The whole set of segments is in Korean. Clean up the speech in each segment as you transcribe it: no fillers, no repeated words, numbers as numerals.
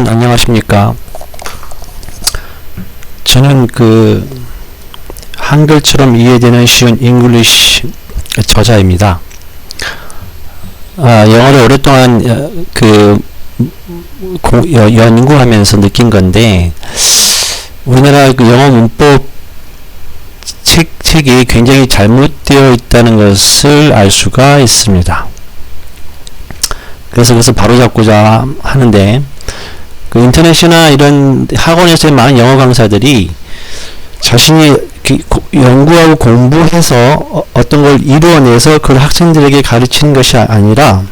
여러분 안녕하십니까. 저는 한글처럼 이해되는 쉬운 잉글리시 저자입니다. 영어를 오랫동안 연구하면서 느낀 건데, 우리나라 영어 문법 책이 굉장히 잘못되어 있다는 것을 알 수가 있습니다. 그래서 그것을 바로잡고자 하는데, 인터넷이나 이런 학원에서의 많은 영어 강사들이 자신이 연구하고 공부해서 어떤 걸 이루어내서 그걸 학생들에게 가르치는 것이 아니라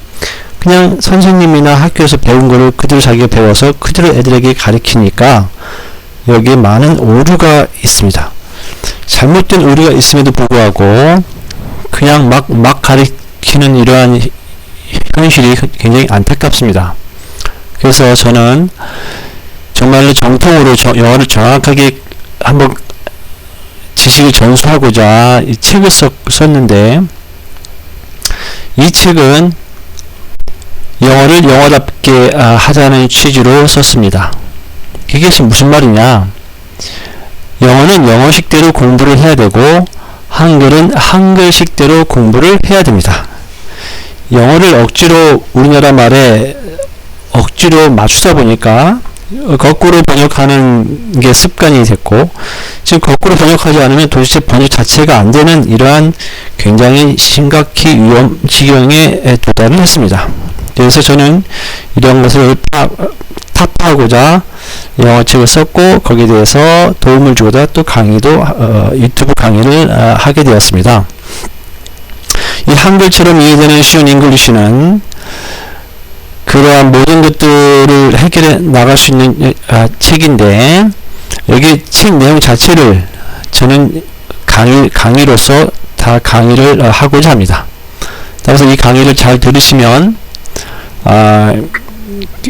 그냥 선생님이나 학교에서 배운 거를 그대로 자기가 배워서 그대로 애들에게 가르치니까 여기에 많은 오류가 있습니다. 잘못된 오류가 있음에도 불구하고 그냥 막 가르치는 이러한 현실이 굉장히 안타깝습니다. 그래서 저는 정말로 정통으로 영어를 정확하게 한번 지식을 전수하고자 이 책을 썼는데, 이 책은 영어를 영어답게 하자는 취지로 썼습니다. 이게 무슨 말이냐? 영어는 영어식대로 공부를 해야 되고 한글은 한글식대로 공부를 해야 됩니다. 영어를 억지로 우리나라 말에 억지로 맞추다 보니까 거꾸로 번역하는 게 습관이 됐고, 지금 거꾸로 번역하지 않으면 도대체 번역 자체가 안 되는 이러한 굉장히 심각히 위험 지경에 도달을 했습니다. 그래서 저는 이런 것을 타파하고자 영어책을 썼고, 거기에 대해서 도움을 주고자 또 유튜브 강의를 하게 되었습니다. 이 한글처럼 이해되는 쉬운 잉글리시는 그러한 모든 것들을 해결해 나갈 수 있는 책인데, 여기 책 내용 자체를 저는 강의로서 다 강의를 하고자 합니다. 따라서 이 강의를 잘 들으시면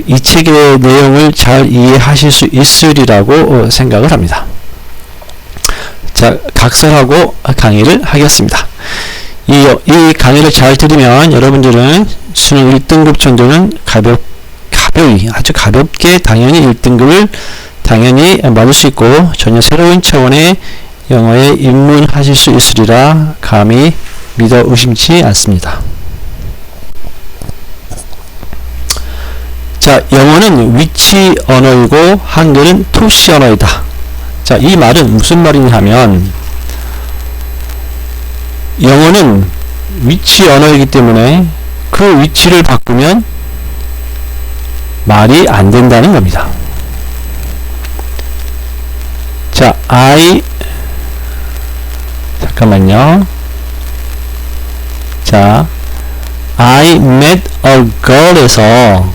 이 책의 내용을 잘 이해하실 수 있으리라고 생각을 합니다. 자, 각설하고 강의를 하겠습니다. 이 강의를 잘 들으면 여러분들은 수능 1등급 정도는 가벼이, 아주 가볍게 당연히 1등급을 당연히 받을 수 있고, 전혀 새로운 차원의 영어에 입문하실 수 있으리라 감히 믿어 의심치 않습니다. 자, 영어는 위치 언어이고 한글은 토시 언어이다. 자, 이 말은 무슨 말이냐 하면, 영어는 위치 언어이기 때문에 그 위치를 바꾸면 말이 안 된다는 겁니다. 자, 잠깐만요. 자, I met a girl에서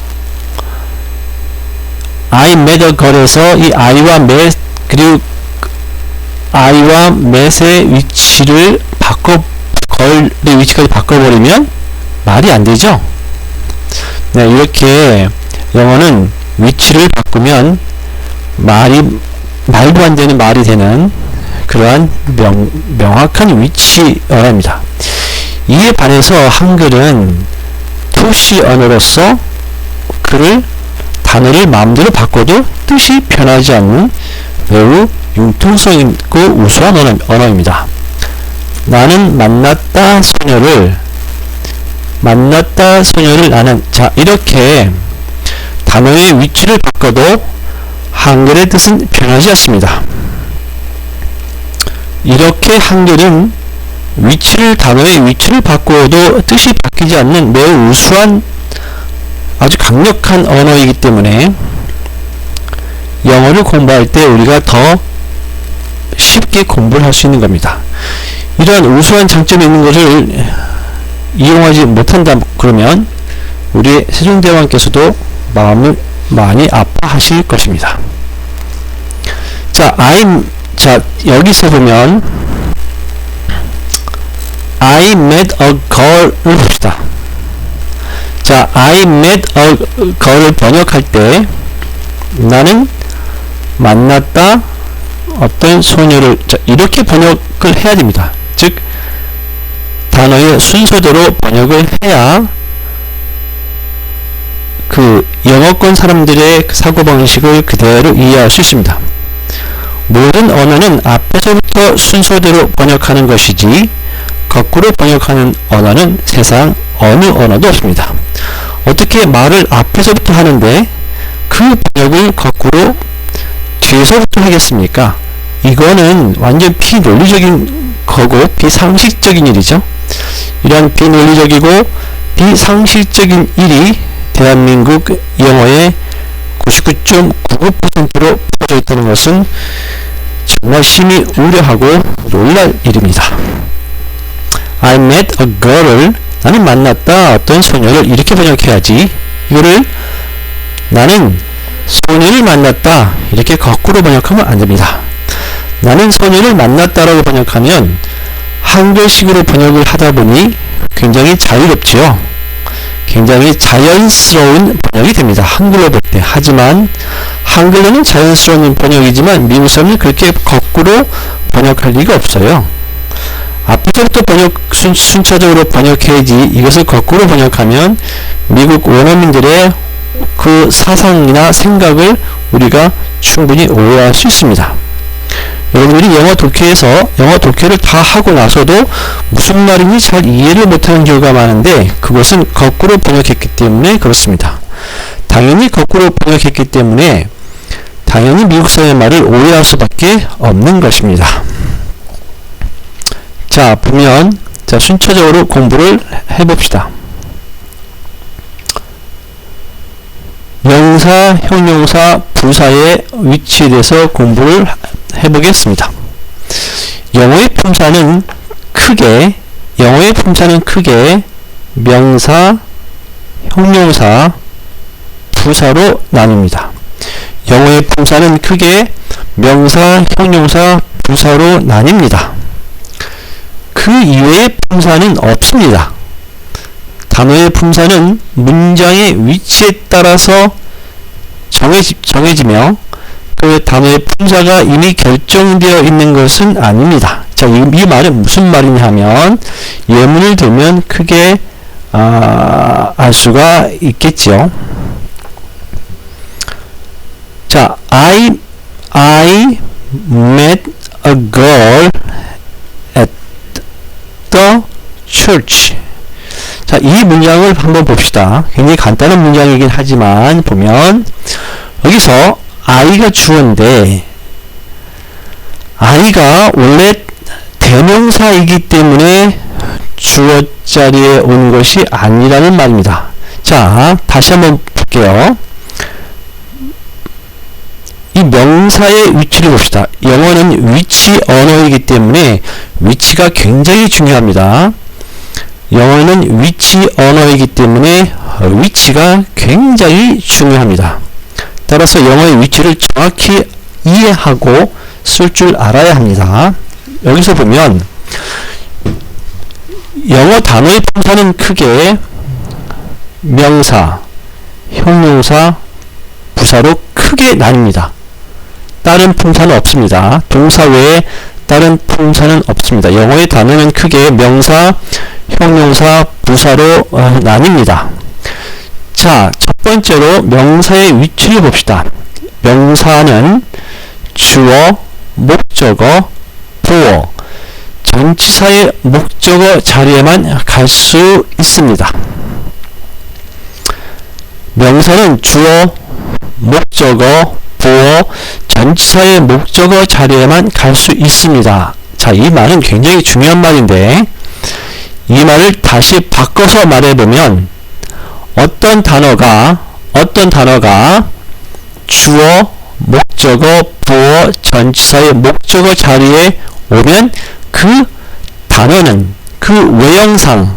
I met a girl에서 이 I와 met, 그리고 I와 met의 위치를 걸의 위치까지 바꿔버리면 말이 안 되죠? 네, 이렇게 영어는 위치를 바꾸면 말도 안 되는 말이 되는 그러한 명확한 위치 언어입니다. 이에 반해서 한글은 토시 언어로서 단어를 마음대로 바꿔도 뜻이 변하지 않는 매우 융통성 있고 우수한 언어입니다. 나는 만났다 소녀를 나는, 자, 이렇게 단어의 위치를 바꿔도 한글의 뜻은 변하지 않습니다. 이렇게 한글은 단어의 위치를 바꾸어도 뜻이 바뀌지 않는 매우 우수한 아주 강력한 언어이기 때문에 영어를 공부할 때 우리가 더 쉽게 공부를 할 수 있는 겁니다. 이러한 우수한 장점이 있는 것을 이용하지 못한다 그러면 우리 세종대왕께서도 마음을 많이 아파하실 것입니다. 자, 여기서 보면 I met a girl을 봅시다. 자, I met a girl을 번역할 때 나는 만났다 어떤 소녀를, 자, 이렇게 번역을 해야 됩니다. 즉 단어의 순서대로 번역을 해야 영어권 사람들의 사고방식을 그대로 이해할 수 있습니다. 모든 언어는 앞에서부터 순서대로 번역하는 것이지 거꾸로 번역하는 언어는 세상 어느 언어도 없습니다. 어떻게 말을 앞에서부터 하는데 그 번역을 거꾸로 뒤에서부터 하겠습니까? 이거는 완전 비논리적인 거고 비상식적인 일이죠. 이러한 비논리적이고 비상식적인 일이 대한민국 영어의 99.99%로 퍼져 있다는 것은 정말 심히 우려하고 놀랄 일입니다. I met a girl을 나는 만났다 어떤 소녀를 이렇게 번역해야지, 이거를 나는 소녀를 만났다 이렇게 거꾸로 번역하면 안됩니다. 나는 소녀를 만났다라고 번역하면 한글식으로 번역을 하다보니 굉장히 자유롭지요. 굉장히 자연스러운 번역이 됩니다. 한글로 볼 때. 하지만 한글로는 자연스러운 번역이지만 미국 사람은 그렇게 거꾸로 번역할 리가 없어요. 앞부터 순차적으로 번역해야지 이것을 거꾸로 번역하면 미국 원어민들의 그 사상이나 생각을 우리가 충분히 오해할 수 있습니다. 여러분들이 영어 독해를 다 하고 나서도 무슨 말인지 잘 이해를 못하는 경우가 많은데 그것은 거꾸로 번역했기 때문에 그렇습니다. 당연히 거꾸로 번역했기 때문에 당연히 미국 사람의 말을 오해할 수밖에 없는 것입니다. 자, 보면 순차적으로 공부를 해봅시다. 명사, 형용사, 부사의 위치에 대해서 공부를 해보겠습니다. 영어의 품사는 크게 명사, 형용사, 부사로 나뉩니다. 영어의 품사는 크게 명사, 형용사, 부사로 나뉩니다. 그 이외의 품사는 없습니다. 단어의 품사는 문장의 위치에 따라서 정해지며 그 단어의 품사가 이미 결정되어 있는 것은 아닙니다. 자, 이 말은 무슨 말이냐 하면 예문을 들면 크게 알 수가 있겠죠. 자, I met a girl at the church. 자, 이 문장을 한번 봅시다. 굉장히 간단한 문장이긴 하지만 보면 여기서 I가 주어인데 I가 원래 대명사이기 때문에 주어 자리에 온 것이 아니라는 말입니다. 자, 다시 한번 볼게요. 이 명사의 위치를 봅시다. 영어는 위치 언어이기 때문에 위치가 굉장히 중요합니다. 영어는 위치 언어이기 때문에 위치가 굉장히 중요합니다. 따라서 영어의 위치를 정확히 이해하고 쓸 줄 알아야 합니다. 여기서 보면 영어 단어의 품사는 크게 명사, 형용사, 부사로 크게 나뉩니다. 다른 품사는 없습니다. 동사 외에 다른 품사는 없습니다. 영어의 단어는 크게 명사, 형용사, 부사로 나뉩니다. 자, 첫 번째로 명사의 위치를 봅시다. 명사는 주어, 목적어, 보어, 전치사의 목적어 자리에만 갈 수 있습니다. 명사는 주어, 목적어, 보어, 전치사의 목적어 자리에만 갈 수 있습니다. 자, 이 말은 굉장히 중요한 말인데 이 말을 다시 바꿔서 말해보면 어떤 단어가 주어, 목적어, 보어, 전치사의 목적어 자리에 오면 그 단어는 그 외형상,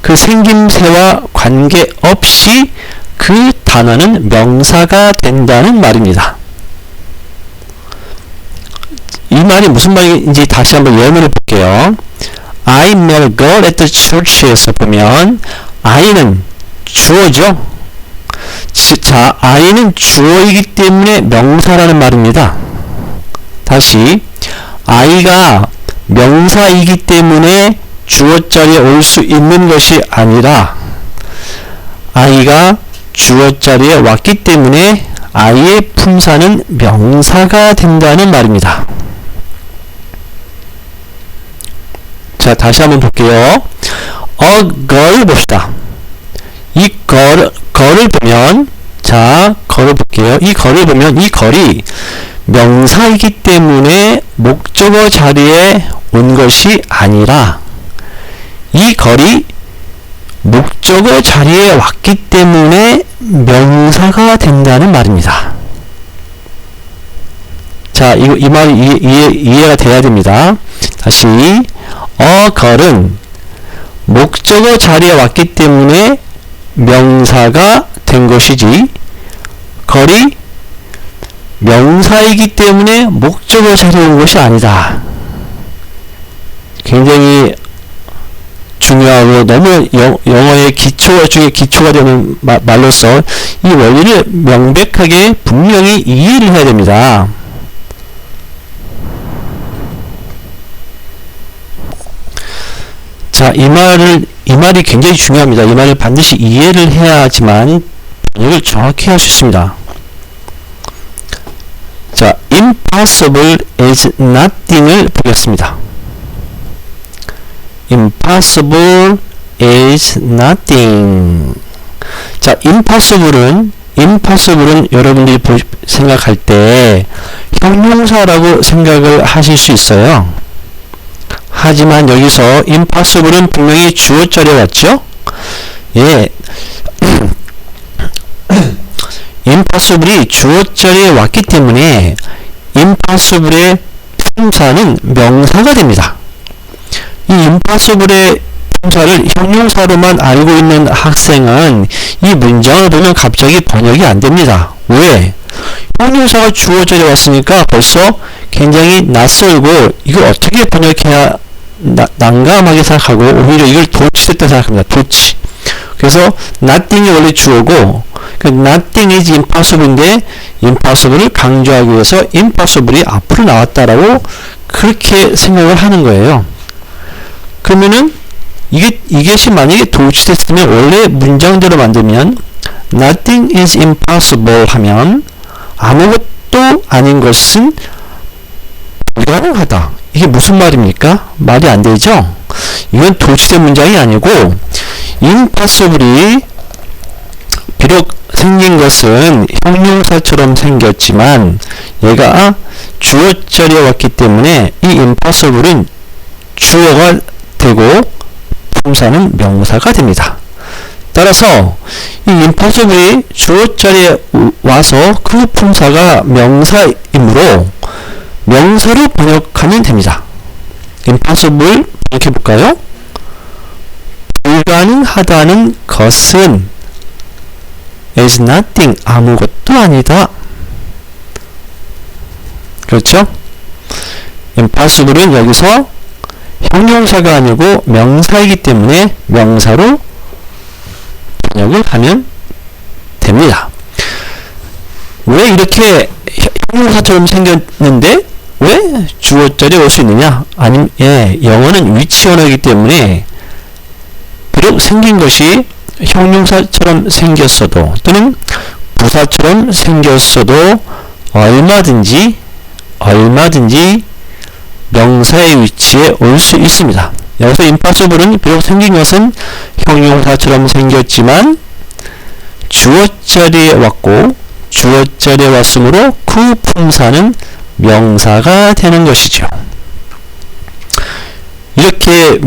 그 생김새와 관계없이 그 단어는 명사가 된다는 말입니다. 이 말이 무슨 말인지 다시 한번 예문을 볼게요. I met a girl at the church에서 보면 I는 주어죠. 자, I는 주어이기 때문에 명사라는 말입니다. 다시 I가 명사이기 때문에 주어 자리에 올 수 있는 것이 아니라 I가 주어 자리에 왔기 때문에 I의 품사는 명사가 된다는 말입니다. 자, 다시 한번 볼게요. A girl 봅시다. 이 걸을 보면, 자, 걸을 볼게요. 이 걸을 보면 이 걸이 명사이기 때문에 목적어 자리에 온 것이 아니라 이 걸이 목적어 자리에 왔기 때문에 명사가 된다는 말입니다. 자, 이 말이 이해가 돼야 됩니다. 다시, 걸은 목적어 자리에 왔기 때문에 명사가 된 것이지, 걸이 명사이기 때문에 목적어 자리에 온 것이 아니다. 굉장히 중요하고 너무 영어의 기초 중에 기초가 되는 말로서 이 원리를 명백하게 분명히 이해를 해야 됩니다. 자, 이 말이 굉장히 중요합니다. 이 말을 반드시 이해를 해야지만 번역을 정확히 할 수 있습니다. 자, impossible is nothing을 보겠습니다. impossible is nothing. 자, impossible은 여러분들이 생각할 때 형용사라고 생각을 하실 수 있어요. 하지만 여기서 impossible은 분명히 주어 자리에 왔죠? 예. impossible이 주어 자리에 왔기 때문에 impossible의 품사는 명사가 됩니다. 이 impossible의 품사를 형용사로만 알고 있는 학생은 이 문장을 보면 갑자기 번역이 안 됩니다. 왜? 형용사가 주어 자리에 왔으니까 벌써 굉장히 낯설고 이걸 어떻게 번역해야 난감하게 생각하고 오히려 이걸 도치됐다 생각합니다. 도치. 그래서 nothing이 원래 주어고 nothing is impossible인데 impossible을 강조하기 위해서 impossible이 앞으로 나왔다라고 그렇게 생각을 하는 거예요. 그러면은 이것이 만약에 도치됐으면 원래 문장대로 만들면 nothing is impossible 하면 아무것도 아닌 것은 불가능하다. 이게 무슨 말입니까? 말이 안 되죠? 이건 도치된 문장이 아니고 impossible이 비록 생긴 것은 형용사처럼 생겼지만 얘가 주어 자리에 왔기 때문에 이 impossible은 주어가 되고 품사는 명사가 됩니다. 따라서 이 impossible이 주어 자리에 와서 그 품사가 명사이므로 명사로 번역하면 됩니다. impossible 번역해 볼까요? 불가능하다는 것은 is nothing 아무것도 아니다. 그렇죠? impossible은 여기서 형용사가 아니고 명사이기 때문에 명사로 번역을 하면 됩니다. 왜 이렇게 형용사처럼 생겼는데 왜 주어 자리에 올 수 있느냐? 아니면 영어는 위치 언어이기 때문에 비록 생긴 것이 형용사처럼 생겼어도 또는 부사처럼 생겼어도 얼마든지 명사의 위치에 올 수 있습니다. 여기서 impossible은 비록 생긴 것은 형용사처럼 생겼지만 주어 자리에 왔고 주어 자리에 왔으므로 그 품사는 명사가 되는 것이죠. 이렇게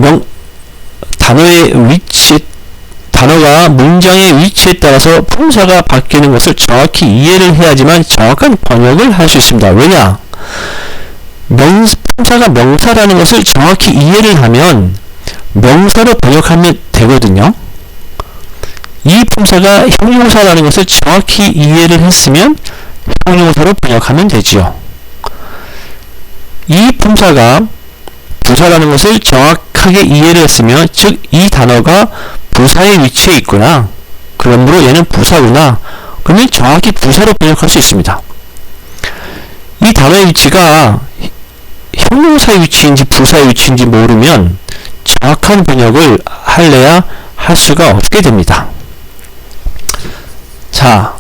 단어가 문장의 위치에 따라서 품사가 바뀌는 것을 정확히 이해를 해야지만 정확한 번역을 할 수 있습니다. 왜냐? 품사가 명사라는 것을 정확히 이해를 하면 명사로 번역하면 되거든요. 이 품사가 형용사라는 것을 정확히 이해를 했으면 형용사로 번역하면 되지요. 이 품사가 부사라는 것을 정확하게 이해를 했으면 즉 이 단어가 부사의 위치에 있구나. 그러므로 얘는 부사구나. 그러면 정확히 부사로 번역할 수 있습니다. 이 단어의 위치가 형용사의 위치인지 부사의 위치인지 모르면 정확한 번역을 할래야 할 수가 없게 됩니다. 자,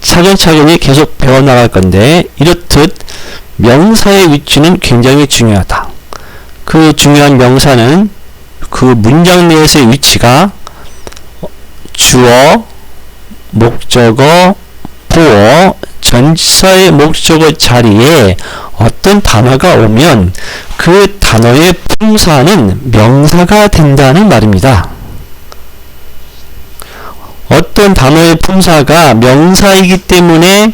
차근차근히 계속 배워나갈 건데, 이렇듯 명사의 위치는 굉장히 중요하다. 그 중요한 명사는 그 문장 내에서의 위치가 주어, 목적어, 보어, 전치사의 목적어 자리에 어떤 단어가 오면 그 단어의 품사는 명사가 된다는 말입니다. 어떤 단어의 품사가 명사이기 때문에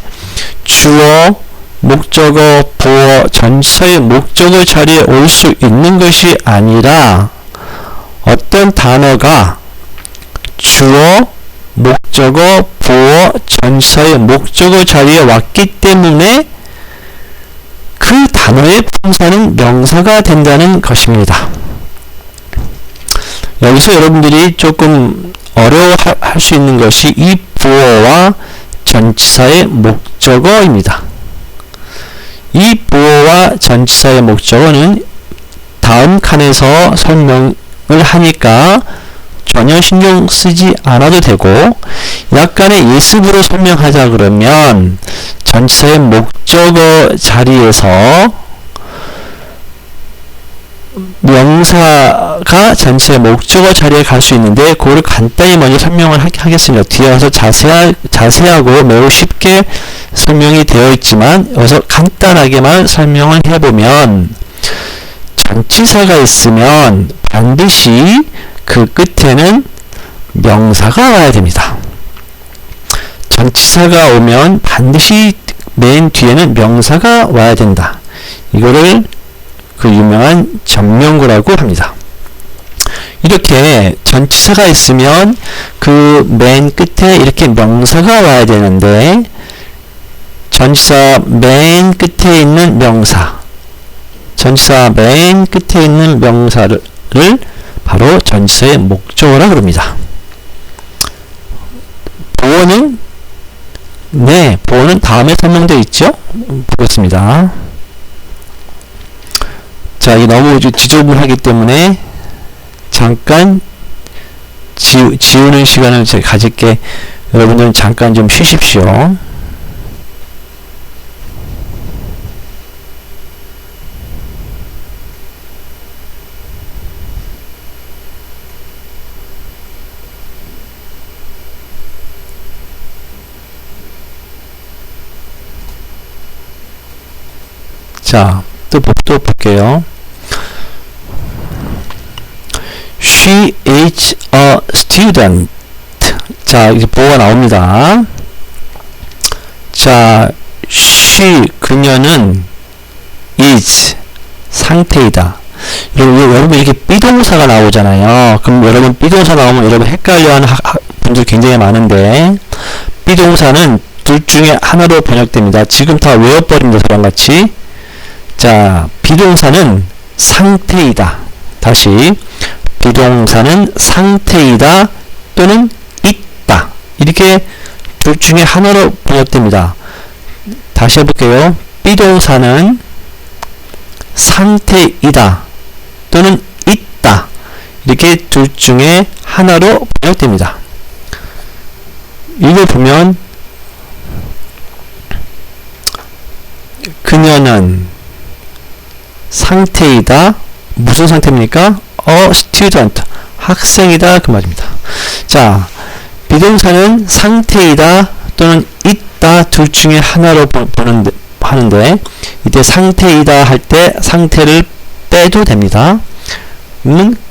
주어, 목적어, 보어, 전치사의 목적어 자리에 올 수 있는 것이 아니라 어떤 단어가 주어, 목적어, 보어, 전치사의 목적어 자리에 왔기 때문에 그 단어의 품사는 명사가 된다는 것입니다. 여기서 여러분들이 조금 어려워할 수 있는 것이 이 보어와 전치사의 목적어입니다. 이 보어와 전치사의 목적어는 다음 칸에서 설명을 하니까 전혀 신경 쓰지 않아도 되고, 약간의 예습으로 설명하자 그러면 전치사의 목적어 자리에서 명사가 전치사의 목적어 자리에 갈 수 있는데, 그거를 간단히 먼저 설명을 하겠습니다. 뒤에 와서 자세하고 매우 쉽게 설명이 되어 있지만 여기서 간단하게만 설명을 해보면, 전치사가 있으면 반드시 그 끝에는 명사가 와야 됩니다. 전치사가 오면 반드시 맨 뒤에는 명사가 와야 된다. 이거를 그 유명한 전명구라고 합니다. 이렇게 전치사가 있으면 그 맨 끝에 이렇게 명사가 와야 되는데, 전치사 맨 끝에 있는 명사, 전치사 맨 끝에 있는 명사를 바로 전치사의 목적어라 그럽니다. 보어는 보어는 다음에 설명되어 있죠? 보겠습니다. 자, 이게 너무 지저분하기 때문에 잠깐 지우는 시간을 제가 가질게. 여러분들은 잠깐 좀 쉬십시오. 자, 또 볼게요. She is a student. 자, 이제 보어가 나옵니다. 자, she, 그녀는 is, 상태이다. 여러분 이렇게 비동사가 나오잖아요. 그럼 여러분 비동사 나오면 여러분 헷갈려하는 분들 굉장히 많은데, 비동사는 둘 중에 하나로 번역됩니다. 지금 다 외워버립니다. 저랑같이. 자, 비동사는 상태이다. 다시, 비동사는 상태이다 또는 있다. 이렇게 둘 중에 하나로 번역됩니다. 다시 해볼게요. 비동사는 상태이다 또는 있다. 이렇게 둘 중에 하나로 번역됩니다. 이걸 보면 그녀는 상태이다. 무슨 상태입니까? student, 학생이다 그 말입니다. 자, 비동사는 상태이다 또는 있다 둘 중에 하나로 하는데, 이때 상태이다 할 때 상태를 빼도 됩니다.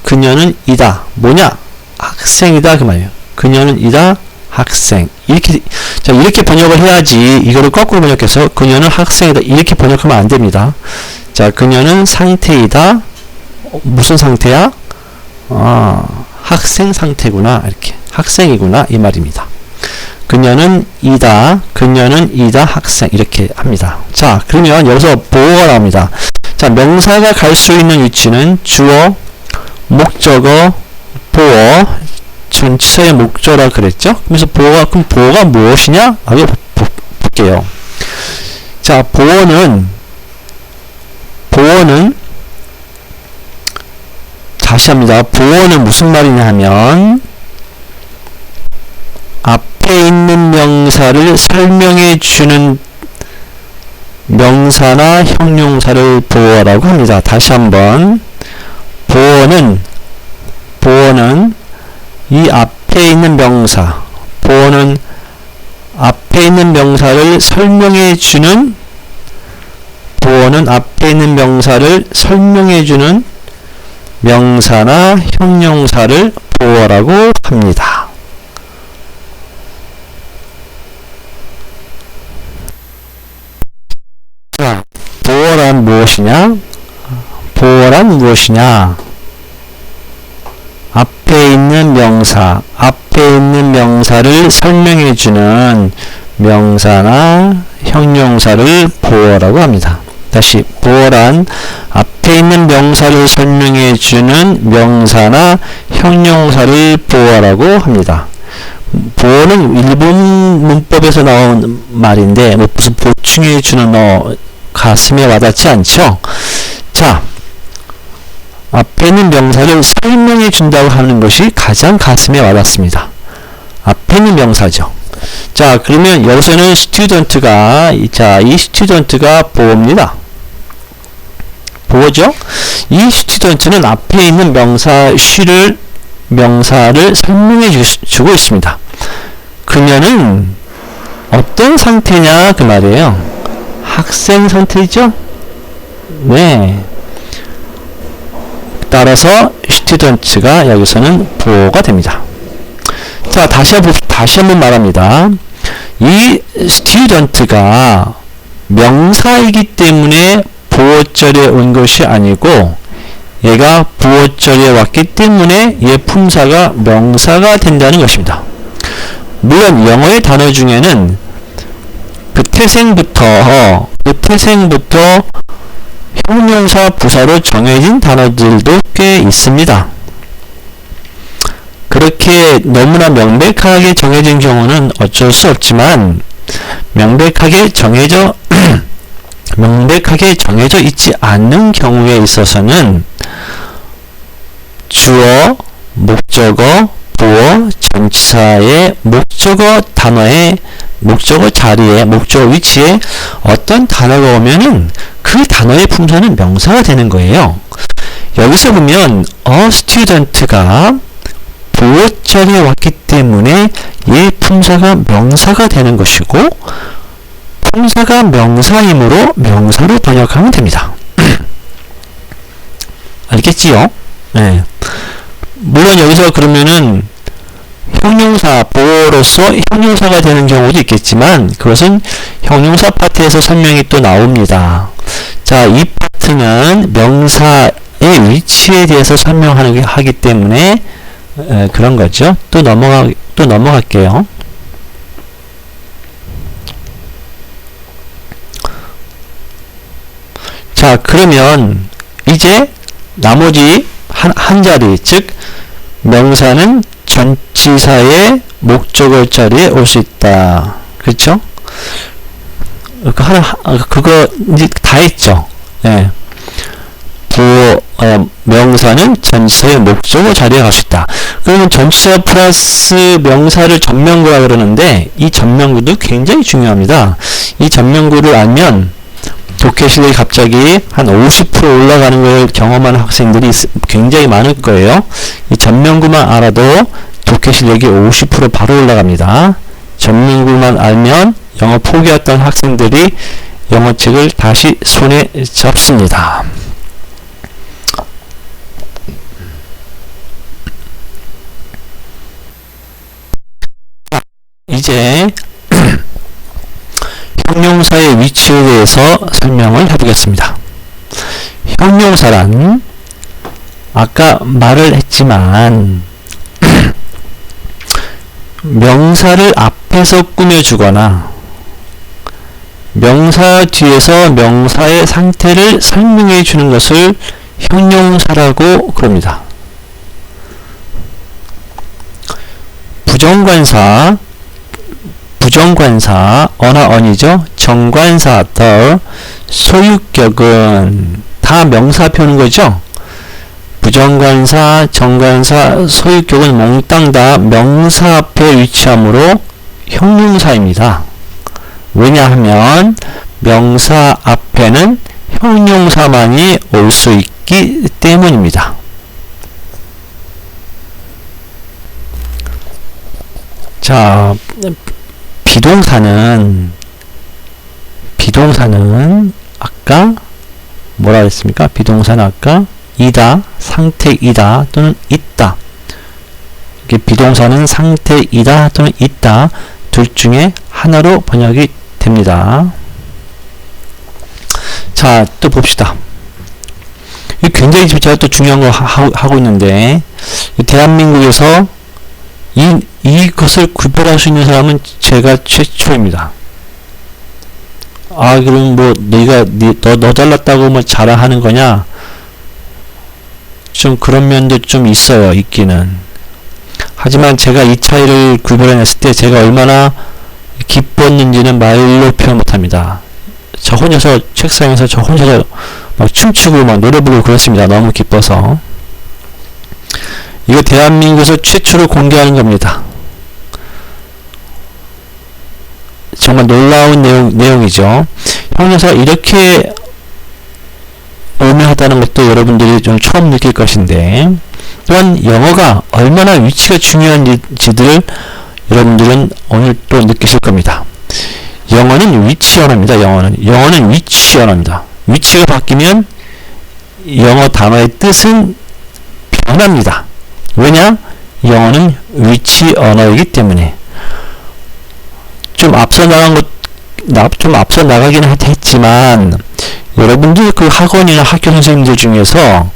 그녀는 이다. 뭐냐? 학생이다 그 말이에요. 그녀는 이다. 학생. 이렇게 번역을 해야지. 이거를 거꾸로 번역해서 그녀는 학생이다 이렇게 번역하면 안 됩니다. 자, 그녀는 상태이다. 무슨 상태야? 학생 상태구나. 이렇게. 학생이구나. 이 말입니다. 그녀는 이다. 그녀는 이다. 학생. 이렇게 합니다. 자, 그러면 여기서 보어가 나옵니다. 자, 명사가 갈 수 있는 위치는 주어, 목적어, 보어, 전치사의 목적어라 그랬죠? 그래서 그럼 보어가 무엇이냐? 볼게요. 자, 보어는 다시 합니다. 보어는 무슨 말이냐 하면 앞에 있는 명사를 설명해 주는 명사나 형용사를 보어라고 합니다. 다시 한번 보어는 이 앞에 있는 명사, 보어는 앞에 있는 명사를 설명해 주는 명사나 형용사를 보어라고 합니다. 자, 보어란 무엇이냐? 앞에 있는 명사를 설명해주는 명사나 형용사를 보어라고 합니다. 다시, 보어란 앞에 있는 명사를 설명해주는 명사나 형용사를 보어라고 합니다. 보어는 일본 문법에서 나온 말인데 무슨 보충해주는 가슴에 와닿지 않죠? 자, 앞에 있는 명사를 설명해 준다고 하는 것이 가장 가슴에 와닿습니다. 앞에 있는 명사죠. 자, 그러면 여기서는 student가, 이 student가 보어입니다. 보어죠? 이 student는 앞에 있는 명사를 설명해 주고 있습니다. 그녀는 어떤 상태냐 그 말이에요. 학생 상태죠? 네. 따라서 student가 여기서는 보어가 됩니다. 자, 다시 한번 말합니다. 이 student가 명사이기 때문에 보어절에 온 것이 아니고 얘가 보어절에 왔기 때문에 얘 품사가 명사가 된다는 것입니다. 물론 영어의 단어 중에는 그 태생부터 형용사 부사로 정해진 단어들도 꽤 있습니다. 그렇게 너무나 명백하게 정해진 경우는 어쩔 수 없지만 명백하게 정해져 있지 않는 경우에 있어서는 주어, 목적어, 보어, 전치사의 목적어 단어의 목적어 자리에, 목적어 위치에 어떤 단어가 오면은 그 단어의 품사는 명사가 되는 거예요. 여기서 보면 student가 보어절에 왔기 때문에 얘 품사가 명사가 되는 것이고 품사가 명사이므로 명사로 번역하면 됩니다. 알겠지요? 네. 물론 여기서 그러면은 형용사, 보어로서 형용사가 되는 경우도 있겠지만 그것은 형용사 파트에서 설명이 또 나옵니다. 자, 이 파트는 명사의 위치에 대해서 설명하기 때문에 그런 거죠. 또 넘어갈게요. 자, 그러면 이제 나머지 한 자리, 즉 명사는 전치사의 목적어 자리에 올 수 있다. 그렇죠? 그거 이제 다 했죠. 예. 명사는 전치사의 목적어 자리에 갈 수 있다. 그러면 전치사 플러스 명사를 전명구라 그러는데 이 전명구도 굉장히 중요합니다. 이 전명구를 알면 독해 실력이 갑자기 한 50% 올라가는 걸 경험하는 학생들이 굉장히 많을 거예요. 이 전명구만 알아도 독해 실력이 50% 바로 올라갑니다. 전명구만 알면 영어 포기했던 학생들이 영어책을 다시 손에 잡습니다. 이제 형용사의 위치에 대해서 설명을 해보겠습니다. 형용사란 아까 말을 했지만 명사를 앞에서 꾸며주거나 명사 뒤에서 명사의 상태를 설명해 주는 것을 형용사라고 그럽니다. 부정관사, 어나 언이죠. 정관사, the, 소유격은 다 명사 펴는 거죠. 부정관사, 정관사, 소유격은 몽땅 다 명사 앞에 위치하므로 형용사입니다. 왜냐하면 명사 앞에는 형용사만이 올 수 있기 때문입니다. 자, 비동사는 아까 뭐라 그랬습니까? 비동사는 아까 이다, 상태이다 또는 있다. 이게 비동사는 상태이다 또는 있다 둘 중에 하나로 번역이 됩니다. 자, 또 봅시다. 굉장히 제가 또 중요한 거 하고 있는데, 대한민국에서 이것을 구별할 수 있는 사람은 제가 최초입니다. 아, 그럼 뭐 너 잘났다고 뭐 자랑하는 거냐? 좀 그런 면도 좀 있어요. 있기는. 하지만 제가 이 차이를 구별해냈을 때 제가 얼마나 기뻤는지는 말로 표현 못합니다. 저 혼자서 책상에서 저 혼자서 막 춤추고 막 노래 부르고 그렇습니다. 너무 기뻐서. 이거 대한민국에서 최초로 공개하는 겁니다. 정말 놀라운 내용이죠. 형용사가 이렇게 오묘하다는 것도 여러분들이 좀 처음 느낄 것인데, 또한 영어가 얼마나 위치가 중요한지들을 여러분들은 오늘 또 느끼실 겁니다. 영어는 위치 언어입니다. 영어는 위치 언어입니다. 위치가 바뀌면 영어 단어의 뜻은 변합니다. 왜냐? 영어는 위치 언어이기 때문에. 좀 앞서 나가긴 했지만, 여러분들 그 학원이나 학교 선생님들 중에서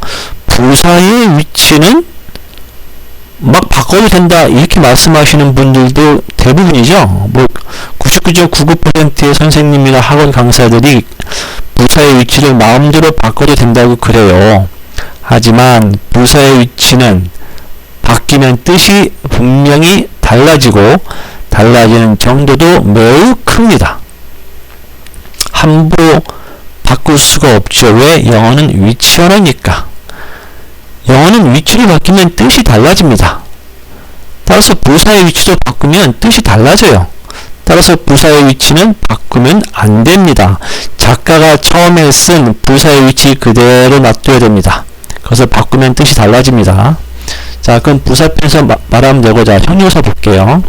부사의 위치는 막 바꿔도 된다 이렇게 말씀하시는 분들도 대부분이죠. 뭐 99.99%의 선생님이나 학원 강사들이 부사의 위치를 마음대로 바꿔도 된다고 그래요. 하지만 부사의 위치는 바뀌면 뜻이 분명히 달라지는 정도도 매우 큽니다. 함부로 바꿀 수가 없죠. 왜? 영어는 위치 언어니까. 영어는 위치를 바뀌면 뜻이 달라집니다. 따라서 부사의 위치도 바꾸면 뜻이 달라져요. 따라서 부사의 위치는 바꾸면 안 됩니다. 작가가 처음에 쓴 부사의 위치 그대로 놔둬야 됩니다. 그것을 바꾸면 뜻이 달라집니다. 자, 그럼 부사편에서 말하면 되고, 자, 형용사 볼게요.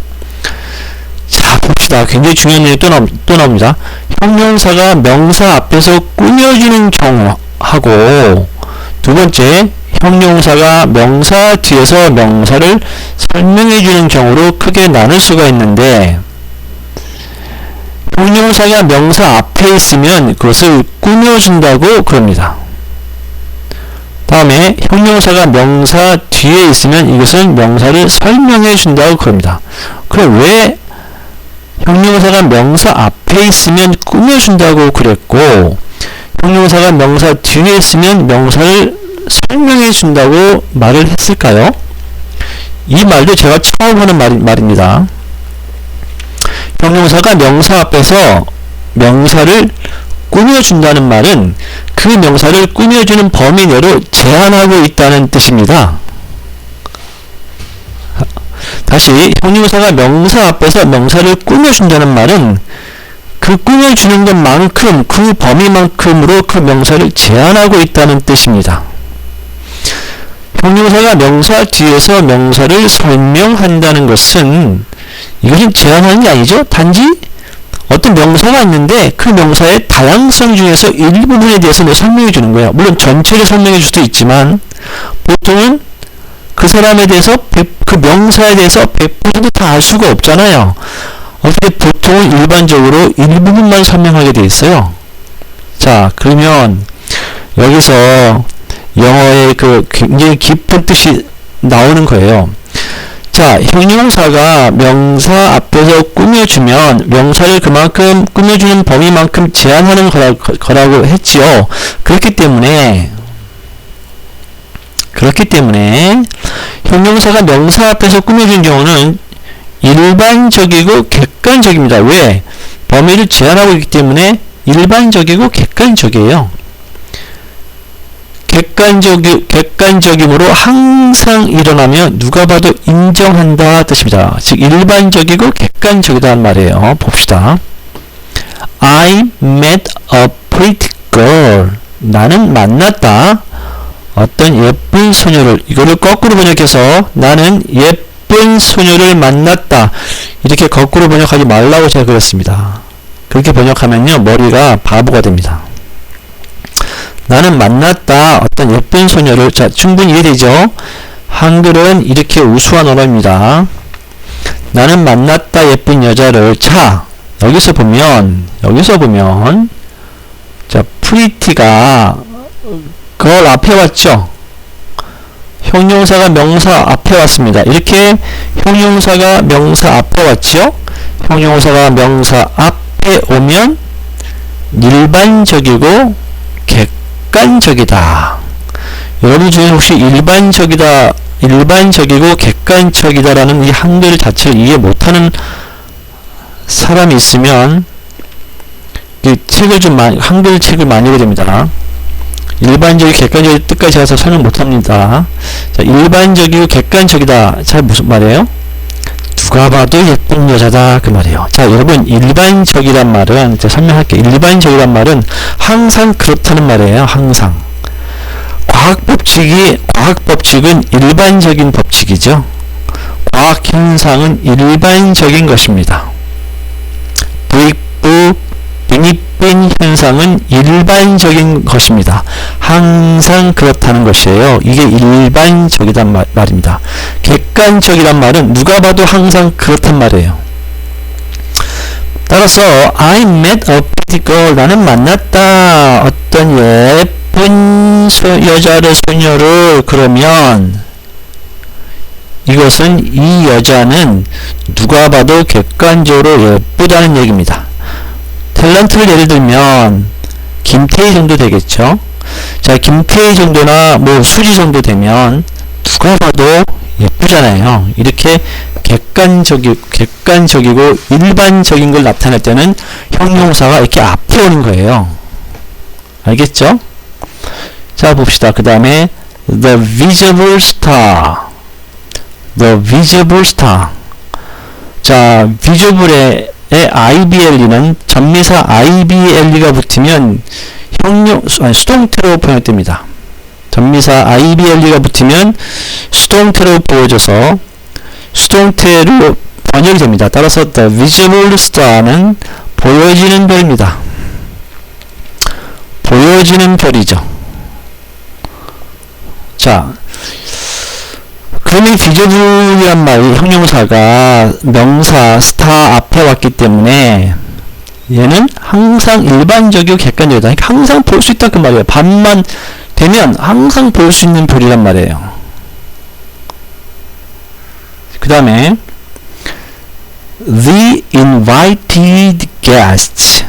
자, 봅시다. 굉장히 중요한 내용이 또 나옵니다. 형용사가 명사 앞에서 꾸며주는 경우하고, 두 번째, 형용사가 명사 뒤에서 명사를 설명해주는 경우로 크게 나눌 수가 있는데, 형용사가 명사 앞에 있으면 그것을 꾸며준다고 그럽니다. 다음에 형용사가 명사 뒤에 있으면 이것은 명사를 설명해준다고 그럽니다. 그럼 왜 형용사가 명사 앞에 있으면 꾸며준다고 그랬고, 형용사가 명사 뒤에 있으면 명사를 설명해준다고 말을 했을까요? 이 말도 제가 처음 하는 말입니다. 형용사가 명사 앞에서 명사를 꾸며준다는 말은 그 명사를 꾸며주는 범위 내로 제한하고 있다는 뜻입니다. 다시, 형용사가 명사 앞에서 명사를 꾸며준다는 말은 그 꾸며주는 것만큼, 그 범위만큼으로 그 명사를 제한하고 있다는 뜻입니다. 형용사가 명사 뒤에서 명사를 설명한다는 것은, 이것은 제한하는 게 아니죠. 단지 어떤 명사가 있는데 그 명사의 다양성 중에서 일부분에 대해서 설명해 주는 거예요. 물론 전체를 설명해 줄 수도 있지만, 보통은 그 사람에 대해서 그 명사에 대해서 100% 다 알 수가 없잖아요. 어떻게 보통은 일반적으로 일부분만 설명하게 돼 있어요. 자, 그러면 여기서 영어의 그 굉장히 깊은 뜻이 나오는 거예요. 자, 형용사가 명사 앞에서 꾸며주면 명사를 그만큼 꾸며주는 범위만큼 제한하는 거라고 했지요. 그렇기 때문에 형용사가 명사 앞에서 꾸며준 경우는 일반적이고 객관적입니다. 왜? 범위를 제한하고 있기 때문에 일반적이고 객관적이에요. 객관적이므로 항상 일어나며 누가 봐도 인정한다 뜻입니다. 즉 일반적이고 객관적이다는 말이에요. 봅시다. I met a pretty girl. 나는 만났다. 어떤 예쁜 소녀를, 이거를 거꾸로 번역해서 나는 예쁜 소녀를 만났다. 이렇게 거꾸로 번역하지 말라고 제가 그랬습니다. 그렇게 번역하면요 머리가 바보가 됩니다. 나는 만났다 어떤 예쁜 소녀를. 자, 충분히 이해되죠? 한글은 이렇게 우수한 언어입니다. 나는 만났다 예쁜 여자를. 자, 여기서 보면 자, pretty가 girl 앞에 왔죠? 형용사가 명사 앞에 왔습니다. 이렇게 형용사가 명사 앞에 왔죠? 형용사가 명사 앞에 오면 일반적이고 객관적이다. 여러분 중에 혹시 일반적이고 객관적이다라는 이 한글 자체를 이해 못하는 사람이 있으면 이 책을 한글 책을 많이 읽어야 됩니다. 일반적이고 객관적인 뜻까지 가서 설명 못합니다. 자, 일반적이고 객관적이다. 자, 무슨 말이에요? 누가 봐도 예쁜 여자다 그 말이에요. 자, 여러분 일반적이란 말은 제가 설명할게요. 일반적이란 말은 항상 그렇다는 말이에요. 항상. 과학법칙은 일반적인 법칙이죠. 과학현상은 일반적인 것입니다. 부익부 빈입빈 현상은 일반적인 것입니다. 항상 그렇다는 것이에요. 이게 일반적이란 말입니다. 객관적이란 말은 누가 봐도 항상 그렇단 말이에요. 따라서 I met a pretty girl. 나는 만났다 어떤 예쁜 소녀를. 그러면 이것은 이 여자는 누가 봐도 객관적으로 예쁘다는 얘기입니다. 탤런트를 예를 들면 김태희 정도 되겠죠. 자, 김태희 정도나 뭐 수지 정도 되면 누가 봐도 예쁘잖아요. 이렇게 객관적이고 일반적인 걸 나타낼 때는 형용사가 이렇게 앞에 오는 거예요. 알겠죠? 자, 봅시다. 그 다음에 the visible star. 자, visible의 IBLE는 전미사 IBLE가 붙으면 수동태로 번역됩니다. 전미사 IBLE가 붙으면 수동태로 보여져서 수동태로 번역이 됩니다. 따라서 the visible star는 보여지는 별입니다. 보여지는 별이죠. 자, 그러면 visible이란 말이 형용사가 명사 스타 앞에 왔기 때문에 얘는 항상 일반적이고 객관적이다. 그러니까 항상 볼 수 있다 그 말이에요. 밤만 되면 항상 볼 수 있는 별이란 말이에요. 그 다음에 the invited guests.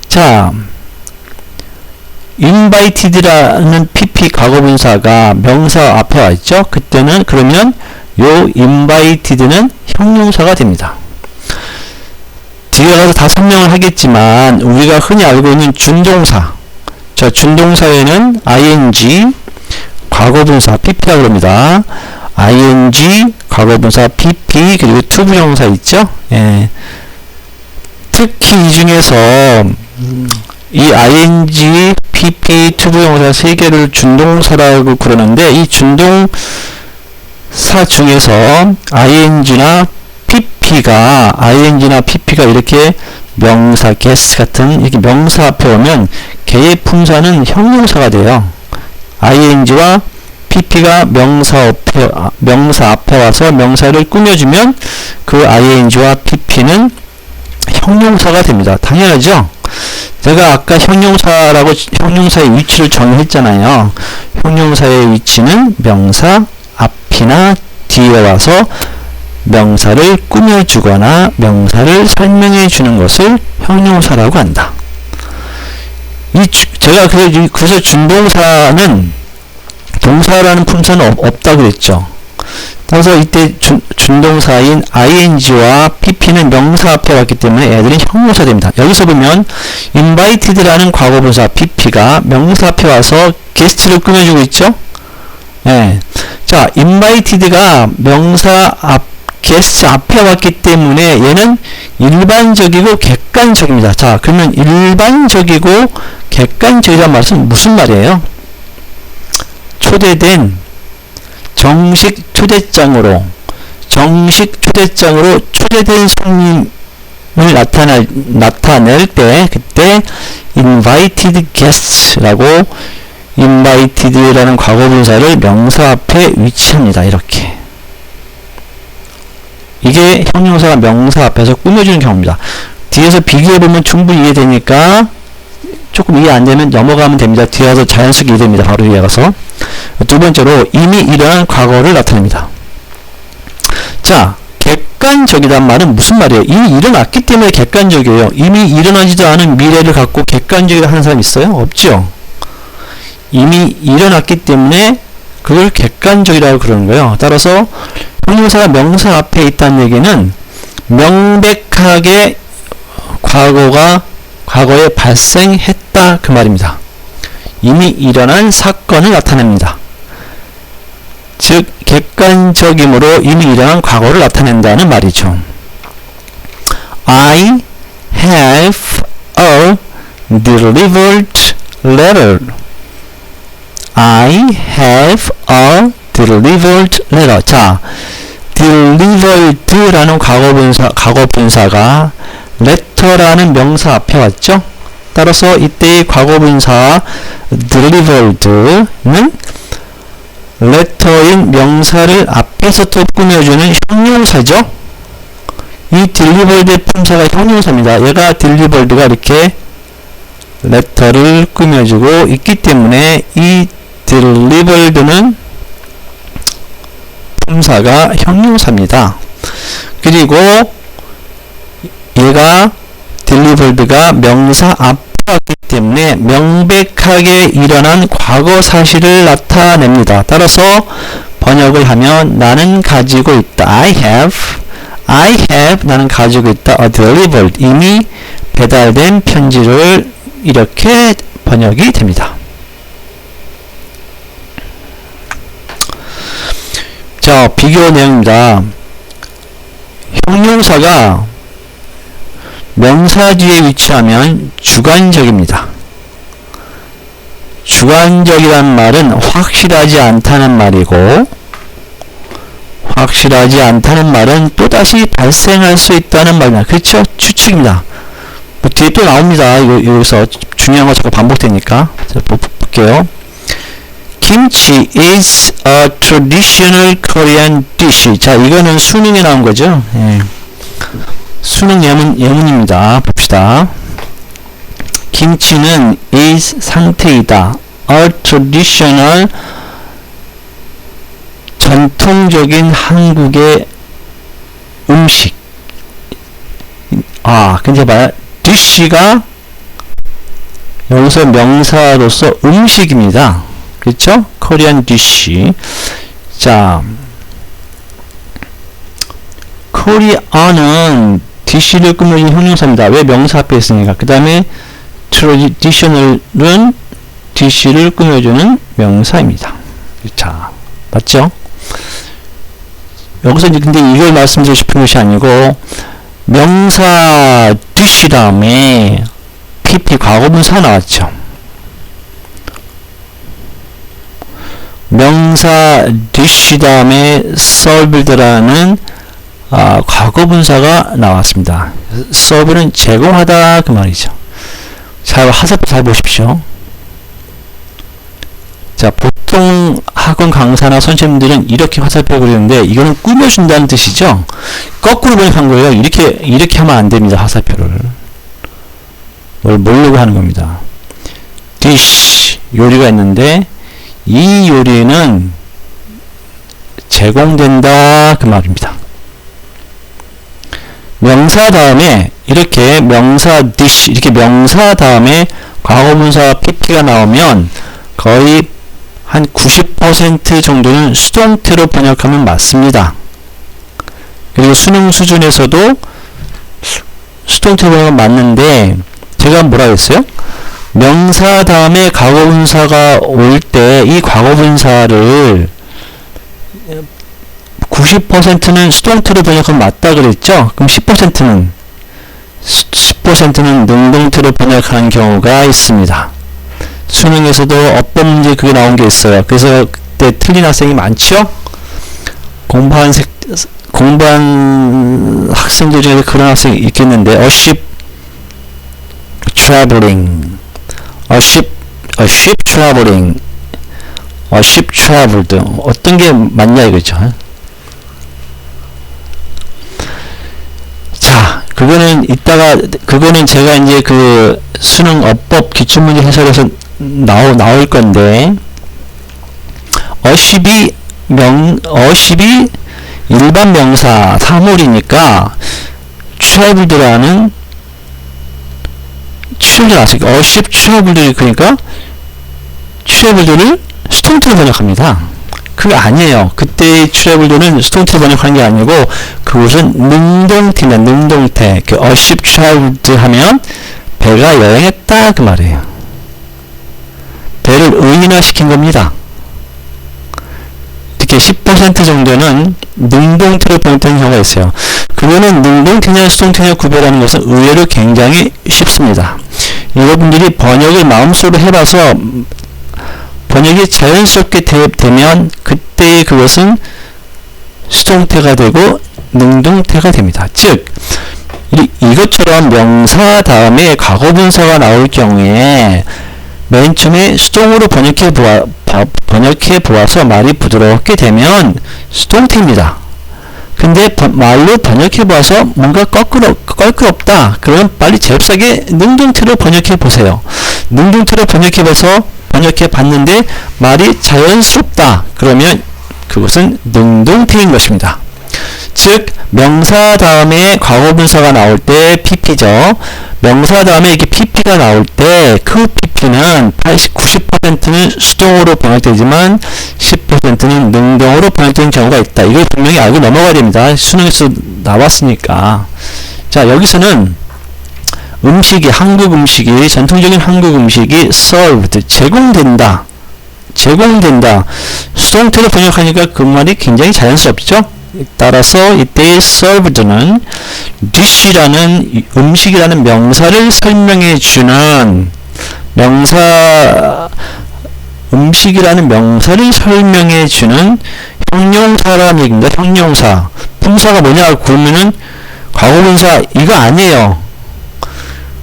자, invited라는 PP 과거분사가 명사 앞에 와 있죠. 그때는 그러면 요 invited는 형용사가 됩니다. 뒤에 가서 다 설명을 하겠지만 우리가 흔히 알고 있는 준동사. 자, 준동사에는 ing 과거분사 PP라고 합니다. ing 과거분사 PP 그리고 투부정사 있죠. 예. 특히 이 중에서 이 ing, pp, 투부정사 세 개를 준동사라고 그러는데 이 준동사 중에서 ing나 pp가 이렇게 명사, guess 같은 이렇게 명사 앞에 오면 개의 품사는 형용사가 돼요. ing와 pp가 명사 앞에 와서 명사를 꾸며주면 그 ing와 pp는 형용사가 됩니다. 당연하죠? 제가 아까 형용사의 위치를 정했잖아요. 형용사의 위치는 명사 앞이나 뒤에 와서 명사를 꾸며주거나 명사를 설명해 주는 것을 형용사라고 한다. 제가 그래서 준동사는 동사라는 품사는 없다고 그랬죠. 따라서 이때 준동사인 ing와 pp는 명사 앞에 왔기 때문에 애들은 형용사 됩니다. 여기서 보면 invited라는 과거분사 pp가 명사 앞에 와서 게스트를 꾸며주고 있죠. 예. 자, invited가 명사 게스트 앞에 왔기 때문에 얘는 일반적이고 객관적입니다. 자, 그러면 일반적이고 객관적이란 말은 무슨 말이에요? 초대된 정식 초대장으로 초대된 손님을 나타낼 때 그때 invited guests라고 invited라는 과거분사를 명사 앞에 위치합니다. 이렇게. 이게 형용사가 명사 앞에서 꾸며주는 경우입니다. 뒤에서 비교해보면 충분히 이해되니까 조금 이해 안되면 넘어가면 됩니다. 뒤에 가서 자연스럽게 이해됩니다. 바로 뒤에 가서. 두 번째로 이미 일어난 과거를 나타냅니다. 자, 객관적이란 말은 무슨 말이에요? 이미 일어났기 때문에 객관적이에요. 이미 일어나지도 않은 미래를 갖고 객관적이라 하는 사람 있어요? 없죠. 이미 일어났기 때문에 그걸 객관적이라고 그러는 거예요. 따라서 형용사가 명사 앞에 있다는 얘기는 명백하게 과거에 발생했다 그 말입니다. 이미 일어난 사건을 나타냅니다. 즉 객관적이므로 이미 일어난 과거를 나타낸다는 말이죠. I have a delivered letter. I have a delivered letter. 자, delivered라는 과거분사가 letter라는 명사 앞에 왔죠. 따라서 이때의 과거분사 delivered는 letter인 명사를 앞에서 또 꾸며주는 형용사죠. 이 delivered의 품사가 형용사입니다. 얘가 delivered가 이렇게 letter를 꾸며주고 있기 때문에 이 delivered는 품사가 형용사입니다. 그리고 얘가 delivered가 명사 앞에 왔기 때문에 명백하게 일어난 과거 사실을 나타냅니다. 따라서 번역을 하면 나는 가지고 있다. I have 나는 가지고 있다. A delivered 이미 배달된 편지를 이렇게 번역이 됩니다. 자, 비교 내용입니다. 형용사가 명사 뒤에 위치하면 주관적입니다. 주관적이란 말은 확실하지 않다는 말이고, 확실하지 않다는 말은 또다시 발생할 수 있다는 말입니다. 그렇죠? 추측입니다. 뭐 뒤에 또 나옵니다. 여기서 중요한 거 자꾸 반복되니까. 자, 볼게요. Kimchi is a traditional Korean dish. 자, 이거는 수능에 나온 거죠. 예. 수능 예문입니다. 봅시다. 김치는 is 상태이다. A traditional 전통적인 한국의 음식. 근데 봐요. dish가 여기서 명사로서 음식입니다. 그렇죠? Korean dish. 자, 코리아는 dish를 꾸며준 형용사입니다. 왜 명사 앞에 있으니까. 그 다음에 traditional은 dish를 꾸며주는 명사입니다. 자, 맞죠? 여기서 이제 근데 이걸 말씀드리고 싶은 것이 아니고 명사 dish 다음에 pp 과거분사 나왔죠. 명사 dish 다음에 served라는 과거분사가 나왔습니다. serve는 제공하다 그 말이죠. 자, 화살표 잘 보십시오. 자, 보통 학원 강사나 선생님들은 이렇게 화살표 그리는데 이거는 꾸며준다는 뜻이죠. 거꾸로 번역한 거예요. 이렇게 하면 안 됩니다. 화살표를 뭘 모르고 하는 겁니다. dish 요리가 있는데 이 요리는 제공된다 그 말입니다. 명사 다음에 이렇게 명사 dish 이렇게 명사 다음에 과거분사 pp가 나오면 거의 한 90% 정도는 수동태로 번역하면 맞습니다. 그리고 수능 수준에서도 수동태로 번역은 맞는데, 제가 뭐라고 했어요? 명사 다음에 과거분사가 올 때 이 과거분사를 90%는 수동태로 번역하면 맞다 그랬죠? 그럼 10%는 능동태로 번역하는 경우가 있습니다. 수능에서도 어법 문제 그게 나온 게 있어요. 그래서 그때 틀린 학생이 많죠? 공부한 학생들 중에 그런 학생이 있겠는데, a ship traveling, a ship traveling, a ship traveled. 어떤 게 맞냐 이거죠. 자, 그거는 제가 이제 그 수능 어법 기출문제 해설에서 나올 건데, a ship이 일반 명사 사물이니까 traveled라는 traveled, a ship traveled, 그러니까 traveled를 수동태로 번역합니다. 그게 아니에요. 그때의 traveled는 수동태로 번역하는 게 아니고 그것은 능동태입니다. 능동태. 그 a ship traveled 하면 배가 여행했다 그 말이에요. 배를 의인화시킨 겁니다. 이렇게 10% 정도는 능동태로 번역되는 경우가 있어요. 그거는 능동태냐 수동태냐 구별하는 것은 의외로 굉장히 쉽습니다. 여러분들이 번역을 마음속으로 해봐서 번역이 자연스럽게 되면 그때 그것은 수동태가 되고 능동태가 됩니다. 즉 이것처럼 명사 다음에 과거분사가 나올 경우에 맨 처음에 수동으로 번역해 보아서 말이 부드럽게 되면 수동태입니다. 근데 말로 번역해 보아서 뭔가 껄끄럽다. 그러면 빨리 제값싸게 능동태로 번역해 보세요. 능동태로 번역해 봤는데 말이 자연스럽다. 그러면 그것은 능동태인 것입니다. 즉 명사 다음에 과거분사가 나올 때 pp죠. 명사 다음에 이렇게 pp가 나올 때 그 pp는 90%는 수동으로 번역되지만 10%는 능동으로 번역되는 경우가 있다. 이걸 분명히 알고 넘어가야 됩니다. 수능에서 나왔으니까. 자, 여기서는 전통적인 한국 음식이 served, 제공된다. 수동태로 번역하니까 그 말이 굉장히 자연스럽죠? 따라서 이때의 served는 dish라는 음식이라는 명사를 설명해주는 형용사라는 얘기입니다. 형용사. 품사가 뭐냐 그러면은 과거분사 이거 아니에요.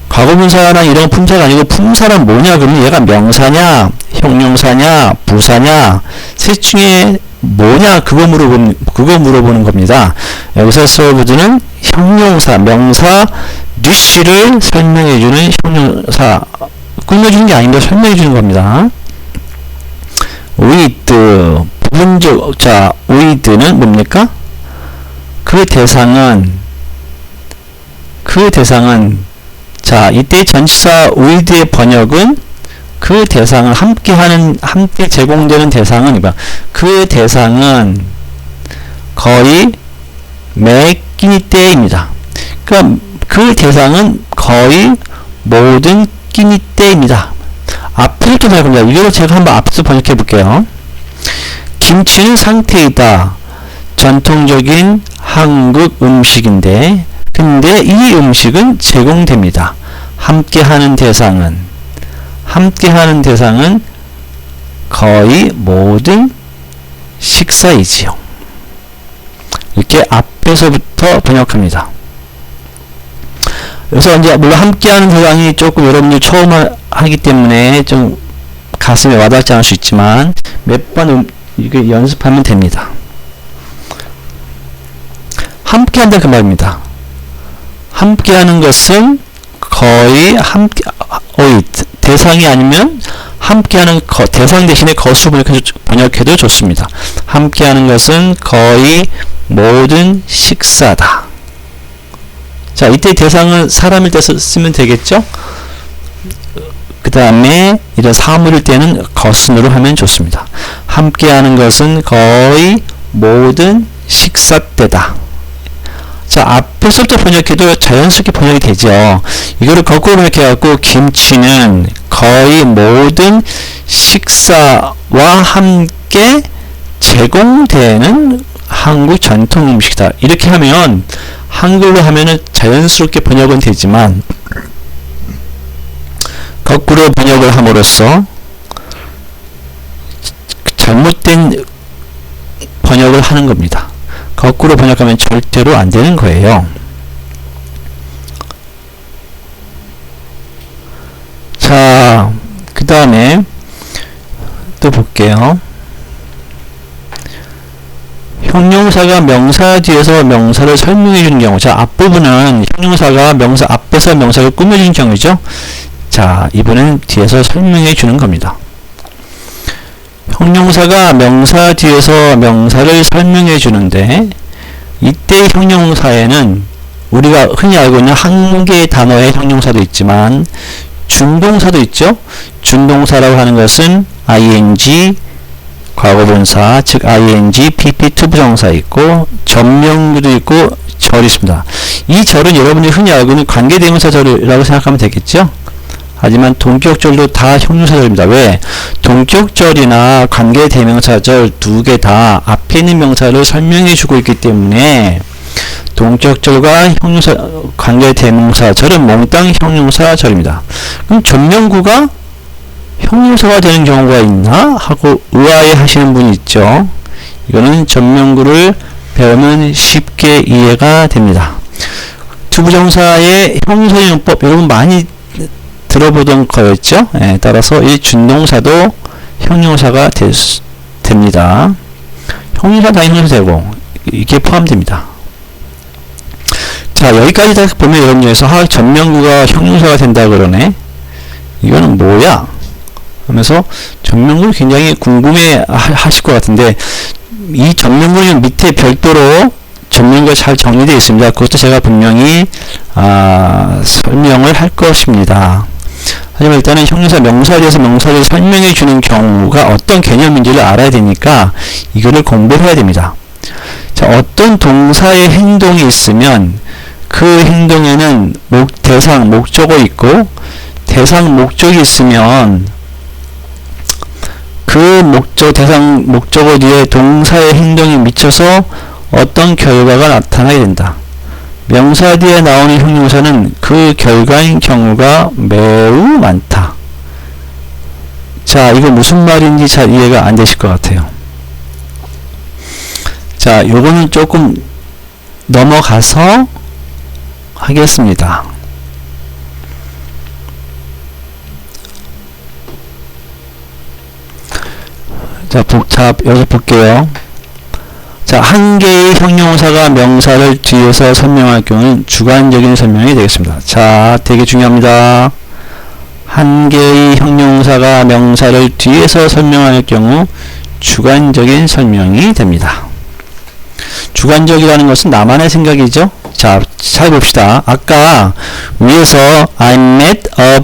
과거분사랑 이런 품사가 아니고 품사란 뭐냐 그러면 얘가 명사냐 형용사냐 부사냐 셋 중에 뭐냐 그거 물어보는 겁니다. 여기서 served는 형용사 명사 dish를 설명해주는 형용사 꾸며주는 게 아닙니다. 설명해주는 겁니다. with 부분적 자 with는 뭡니까? 그 대상은 자 이때 전치사 with의 번역은 그 대상을 함께 제공되는 대상은 그 대상은 거의 매 끼니 때입니다. 그러니까 그 대상은 거의 모든 끼니 때입니다. 앞에 이렇게 번역합니다. 이걸 제가 한번 앞에서 번역해 볼게요. 김치는 상태이다. 전통적인 한국 음식인데 근데 이 음식은 제공됩니다. 함께하는 대상은 거의 모든 식사이지요. 이렇게 앞에서부터 번역합니다. 그래서 이제 물론 함께하는 대상이 조금 여러분들이 처음 하기 때문에 좀 가슴에 와닿지 않을 수 있지만 몇 번 이게 연습하면 됩니다. 함께한다 그 말입니다. 함께하는 것은 거의 대상이 아니면 함께하는 대상 대신에 것으로 번역해도 좋습니다. 함께하는 것은 거의 모든 식사다. 자, 이때 대상은 사람일 때 쓰면 되겠죠? 그 다음에 이런 사물일 때는 것은으로 하면 좋습니다. 함께하는 것은 거의 모든 식사 때다. 자, 앞에서부터 번역해도 자연스럽게 번역이 되죠. 이거를 거꾸로 번역해갖고 김치는 거의 모든 식사와 함께 제공되는 한국 전통 음식이다. 이렇게 하면 한글로 하면은 자연스럽게 번역은 되지만 거꾸로 번역을 함으로써 잘못된 번역을 하는 겁니다. 거꾸로 번역하면 절대로 안 되는 거예요. 자, 그 다음에 또 볼게요. 형용사가 명사 뒤에서 명사를 설명해 주는 경우. 자, 앞부분은 형용사가 명사 앞에서 명사를 꾸며주는 경우죠. 자, 이번엔 뒤에서 설명해 주는 겁니다. 형용사가 명사 뒤에서 명사를 설명해 주는데, 이때 형용사에는 우리가 흔히 알고 있는 한 개의 단어의 형용사도 있지만 준동사도 있죠. 준동사라고 하는 것은 ing 과거분사, 즉 ing, pp, 투부정사 있고 전명구도 있고 절이 있습니다. 이 절은 여러분이 흔히 알고 있는 관계대명사절이라고 생각하면 되겠죠. 하지만 동격절도 다 형용사절입니다. 왜? 동격절이나 관계대명사절 두 개 다 앞에 있는 명사를 설명해 주고 있기 때문에 동격절과 형용사, 관계대명사절은 몽땅 형용사절입니다. 그럼 전명구가 형용사가 되는 경우가 있나? 하고 의아해 하시는 분이 있죠. 이거는 전명구를 배우면 쉽게 이해가 됩니다. 투부정사의 형용사용법 여러분 많이 들어보던 거였죠. 예, 따라서 이 준동사도 형용사가 됩니다. 형용사 다 형용사 되고 이게 포함됩니다. 자, 여기까지 다 보면 여러분 중에서 전명구가 형용사가 된다 그러네. 이거는 뭐야? 하면서 전명구를 굉장히 궁금해 하실 것 같은데, 이 전명구는 밑에 별도로 전명구가 잘 정리되어 있습니다. 그것도 제가 분명히 설명을 할 것입니다. 하지만 일단은 형용사 명사에 대해서 명사를 설명해 주는 경우가 어떤 개념인지를 알아야 되니까 이거를 공부를 해야 됩니다. 자, 어떤 동사의 행동이 있으면 그 행동에는 대상, 목적어 있고, 대상, 목적이 있으면 그 대상, 목적어 뒤에 동사의 행동이 미쳐서 어떤 결과가 나타나게 된다. 명사 뒤에 나오는 형용사는 그 결과인 경우가 매우 많다. 자, 이거 무슨 말인지 잘 이해가 안 되실 것 같아요. 자, 요거는 조금 넘어가서 하겠습니다. 자, 여기서 볼게요. 자, 한 개의 형용사가 명사를 뒤에서 설명할 경우는 주관적인 설명이 되겠습니다. 자, 되게 중요합니다. 한 개의 형용사가 명사를 뒤에서 설명할 경우 주관적인 설명이 됩니다. 주관적이라는 것은 나만의 생각이죠. 자, 잘 봅시다. 아까 위에서 I met a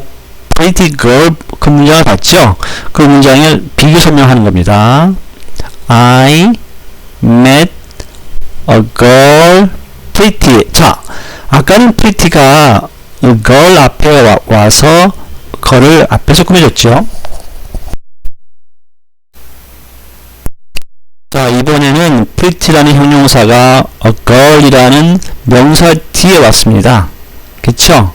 pretty girl 그 문장을 봤죠? 그 문장을 비교 설명하는 겁니다. I met a girl pretty. 자, 아까는 pretty가 girl 앞에 와서 girl을 앞에서 꾸며줬죠. 자, 이번에는 pretty라는 형용사가 a girl이라는 명사 뒤에 왔습니다. 그쵸?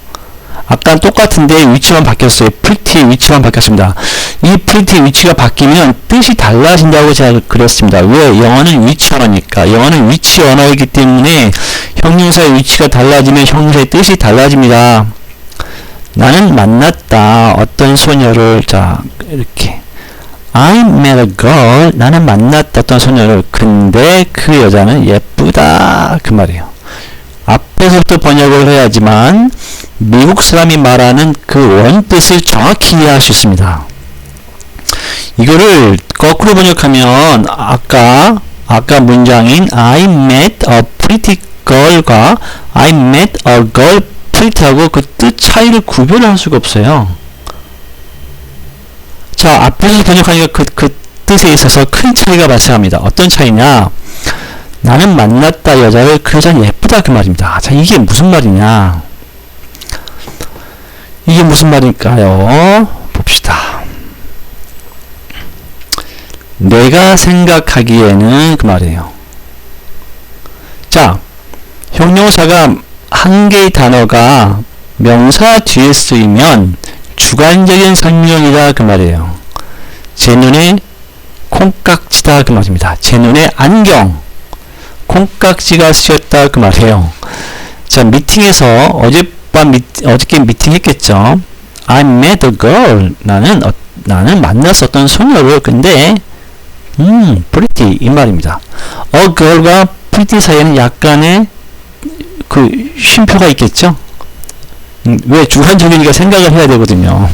아까 똑같은데 위치만 바뀌었어요. pretty 위치만 바뀌었습니다. 이 pretty 위치가 바뀌면 뜻이 달라진다고 제가 그랬습니다. 왜? 영어는 위치 언어니까. 영어는 위치 언어이기 때문에 형용사의 위치가 달라지면 형용사의 뜻이 달라집니다. 나는 만났다. 어떤 소녀를. 자, 이렇게 I met a girl. 나는 만났다. 어떤 소녀를. 근데 그 여자는 예쁘다. 그 말이에요. 앞에서부터 번역을 해야지만 미국 사람이 말하는 그 원뜻을 정확히 이해할 수 있습니다. 이거를 거꾸로 번역하면 아까 문장인 I met a pretty girl과 I met a girl pretty하고 그 뜻 차이를 구별할 수가 없어요. 자, 앞에서 번역하니까 그 뜻에 있어서 큰 차이가 발생합니다. 어떤 차이냐? 나는 만났다 여자를 그 여자는 예쁘다 그 말입니다. 자, 이게 무슨 말이냐? 이게 무슨 말일까요? 봅시다. 내가 생각하기에는 그 말이에요. 자, 형용사가 한 개의 단어가 명사 뒤에 쓰이면 주관적인 설명이다 그 말이에요. 제 눈에 콩깍지다 그 말입니다. 제 눈에 안경, 콩깍지가 쓰였다 그 말이에요. 자, 미팅에서 어저께 미팅했겠죠. I met a girl. 나는 만났었던 소녀를. 근데 pretty 이 말입니다. a girl과 pretty 사이에는 약간의 그 쉼표가 있겠죠. 왜 주관적이니까 생각을 해야 되거든요.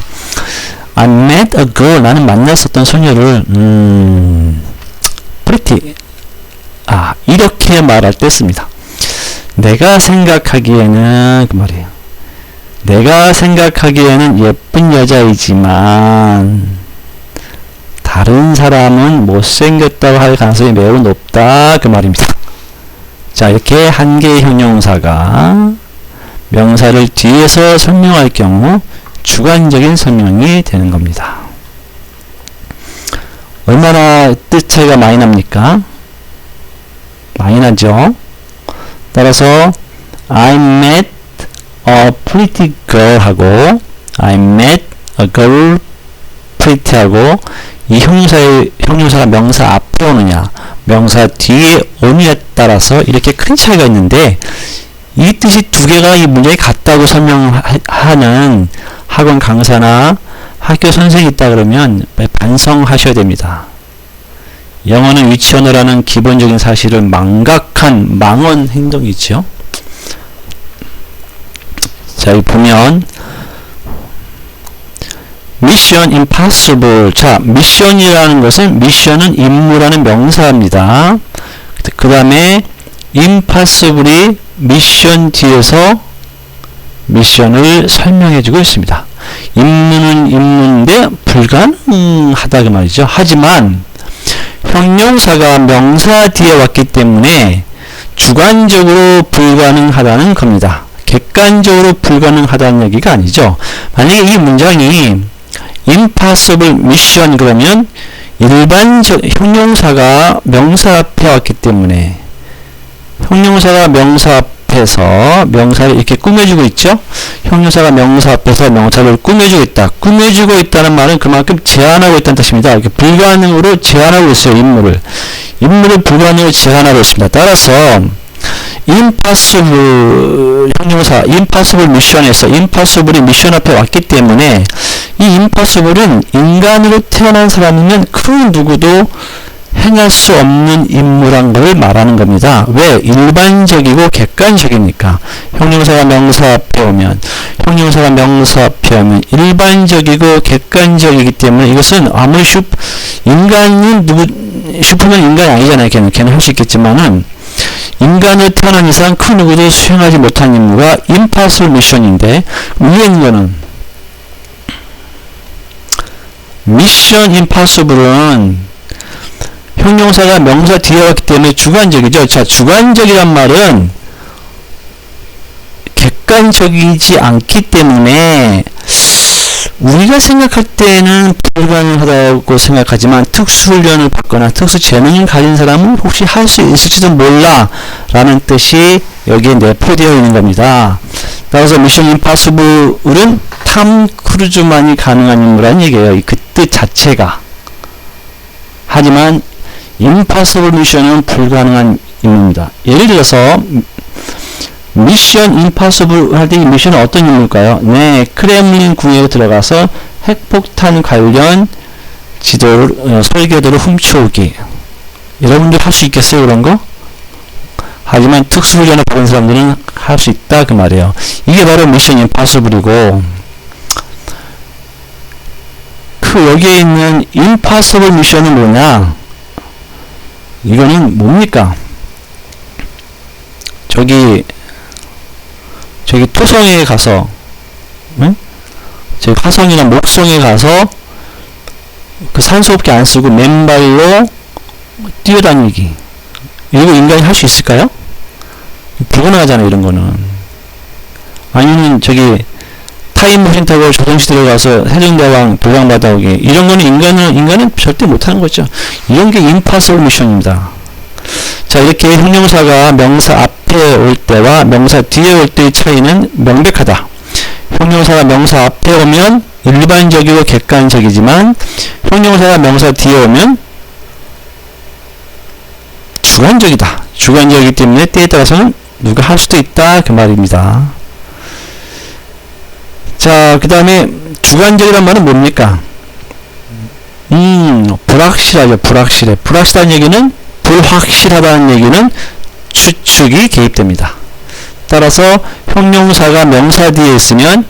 I met a girl. 나는 만났었던 소녀를 pretty. 이렇게 말할 때 씁니다. 내가 생각하기에는 그 말이에요. 내가 생각하기에는 예쁜 여자이지만 다른 사람은 못생겼다고 할 가능성이 매우 높다 그 말입니다. 자, 이렇게 한 개의 형용사가 명사를 뒤에서 설명할 경우 주관적인 설명이 되는 겁니다. 얼마나 뜻 차이가 많이 납니까? 많이 나죠? 따라서 I met a pretty girl 하고 I met a girl pretty 하고 이 형용사가 명사 앞에 오느냐 명사 뒤에 오느냐에 따라서 이렇게 큰 차이가 있는데 이 뜻이 두 개가 이 문장이 같다고 설명하는 학원 강사나 학교 선생이 있다 그러면 반성하셔야 됩니다. 영어는 위치 언어라는 기본적인 사실을 망각한 망언 행동이죠. 자, 여기 보면 Mission Impossible. 자, 미션이라는 것은 미션은 임무라는 명사입니다. 그 다음에 Impossible이 미션 뒤에서 미션을 설명해주고 있습니다. 임무는 임무인데 불가능하다 그 말이죠. 하지만 형용사가 명사 뒤에 왔기 때문에 주관적으로 불가능하다는 겁니다. 객관적으로 불가능하다는 얘기가 아니죠. 만약에 이 문장이 impossible mission 그러면 일반적 형용사가 명사 앞에 왔기 때문에 형용사가 명사 앞에서 명사를 이렇게 꾸며주고 있죠. 형용사가 명사 앞에서 명사를 꾸며주고 있다. 꾸며주고 있다는 말은 그만큼 제한하고 있다는 뜻입니다. 이렇게 불가능으로 제한하고 있어요. 임무를 불가능으로 제한하고 있습니다. 따라서 impossible 형용사 impossible mission에서 impossible이 미션 앞에 왔기 때문에 이 impossible은 인간으로 태어난 사람이면 그 누구도 행할 수 없는 임무란 걸 말하는 겁니다. 왜? 일반적이고 객관적이니까. 형용사가 명사 앞에 오면 일반적이고 객관적이기 때문에 이것은 아무리 슈퍼맨 인간이 아니잖아요. 걔는 할 수 있겠지만은 인간으로 태어난 이상 그 누구도 수행하지 못한 임무가 impossible mission인데 위에 있는 거는 mission impossible은 형용사가 명사 뒤에 왔기 때문에 주관적이죠. 자, 주관적이란 말은 객관적이지 않기 때문에 우리가 생각할 때는 불가능하다고 생각하지만 특수훈련을 받거나 특수 재능을 가진 사람은 혹시 할 수 있을지도 몰라 라는 뜻이 여기에 내포되어 있는 겁니다. 따라서 미션 임파서블은 탐 크루즈만이 가능한 임무라는 얘기예요. 그 뜻 자체가. 하지만 임파서블 미션은 불가능한 임무입니다. 예를 들어서 미션 임파서블 할 때 이 미션은 어떤 임무일까요? 네, 크렘린 궁에 들어가서 핵폭탄 관련 설계도를 훔쳐오기. 여러분들 할 수 있겠어요, 그런 거? 하지만 특수훈련을 받은 사람들은 할 수 있다 그 말이에요. 이게 바로 미션 임파서블이고, 그 여기에 있는 임파서블 미션은 뭐냐? 이거는 뭡니까? 저기 토성에 가서, 응? 저기 화성이나 목성에 가서 그 산소밖에 안 쓰고 맨발로 뛰어다니기. 이거 인간이 할 수 있을까요? 불가능하잖아요, 이런 거는. 아니면 저기 타임머신 타고 조선시대로 가서 세종대왕 도장 받아오기. 이런 거는 인간은 절대 못하는 거죠. 이런 게 임파서블 미션입니다. 자, 이렇게 형용사가 명사 앞에 올 때와 명사 뒤에 올 때의 차이는 명백하다. 형용사가 명사 앞에 오면 일반적이고 객관적이지만 형용사가 명사 뒤에 오면 주관적이다. 주관적이기 때문에 때에 따라서는 누가 할 수도 있다. 그 말입니다. 자, 그 다음에 주관적이란 말은 뭡니까? 불확실하죠. 불확실해. 불확실한 얘기는, 불확실하다는 얘기는 추측이 개입됩니다. 따라서 형용사가 명사 뒤에 있으면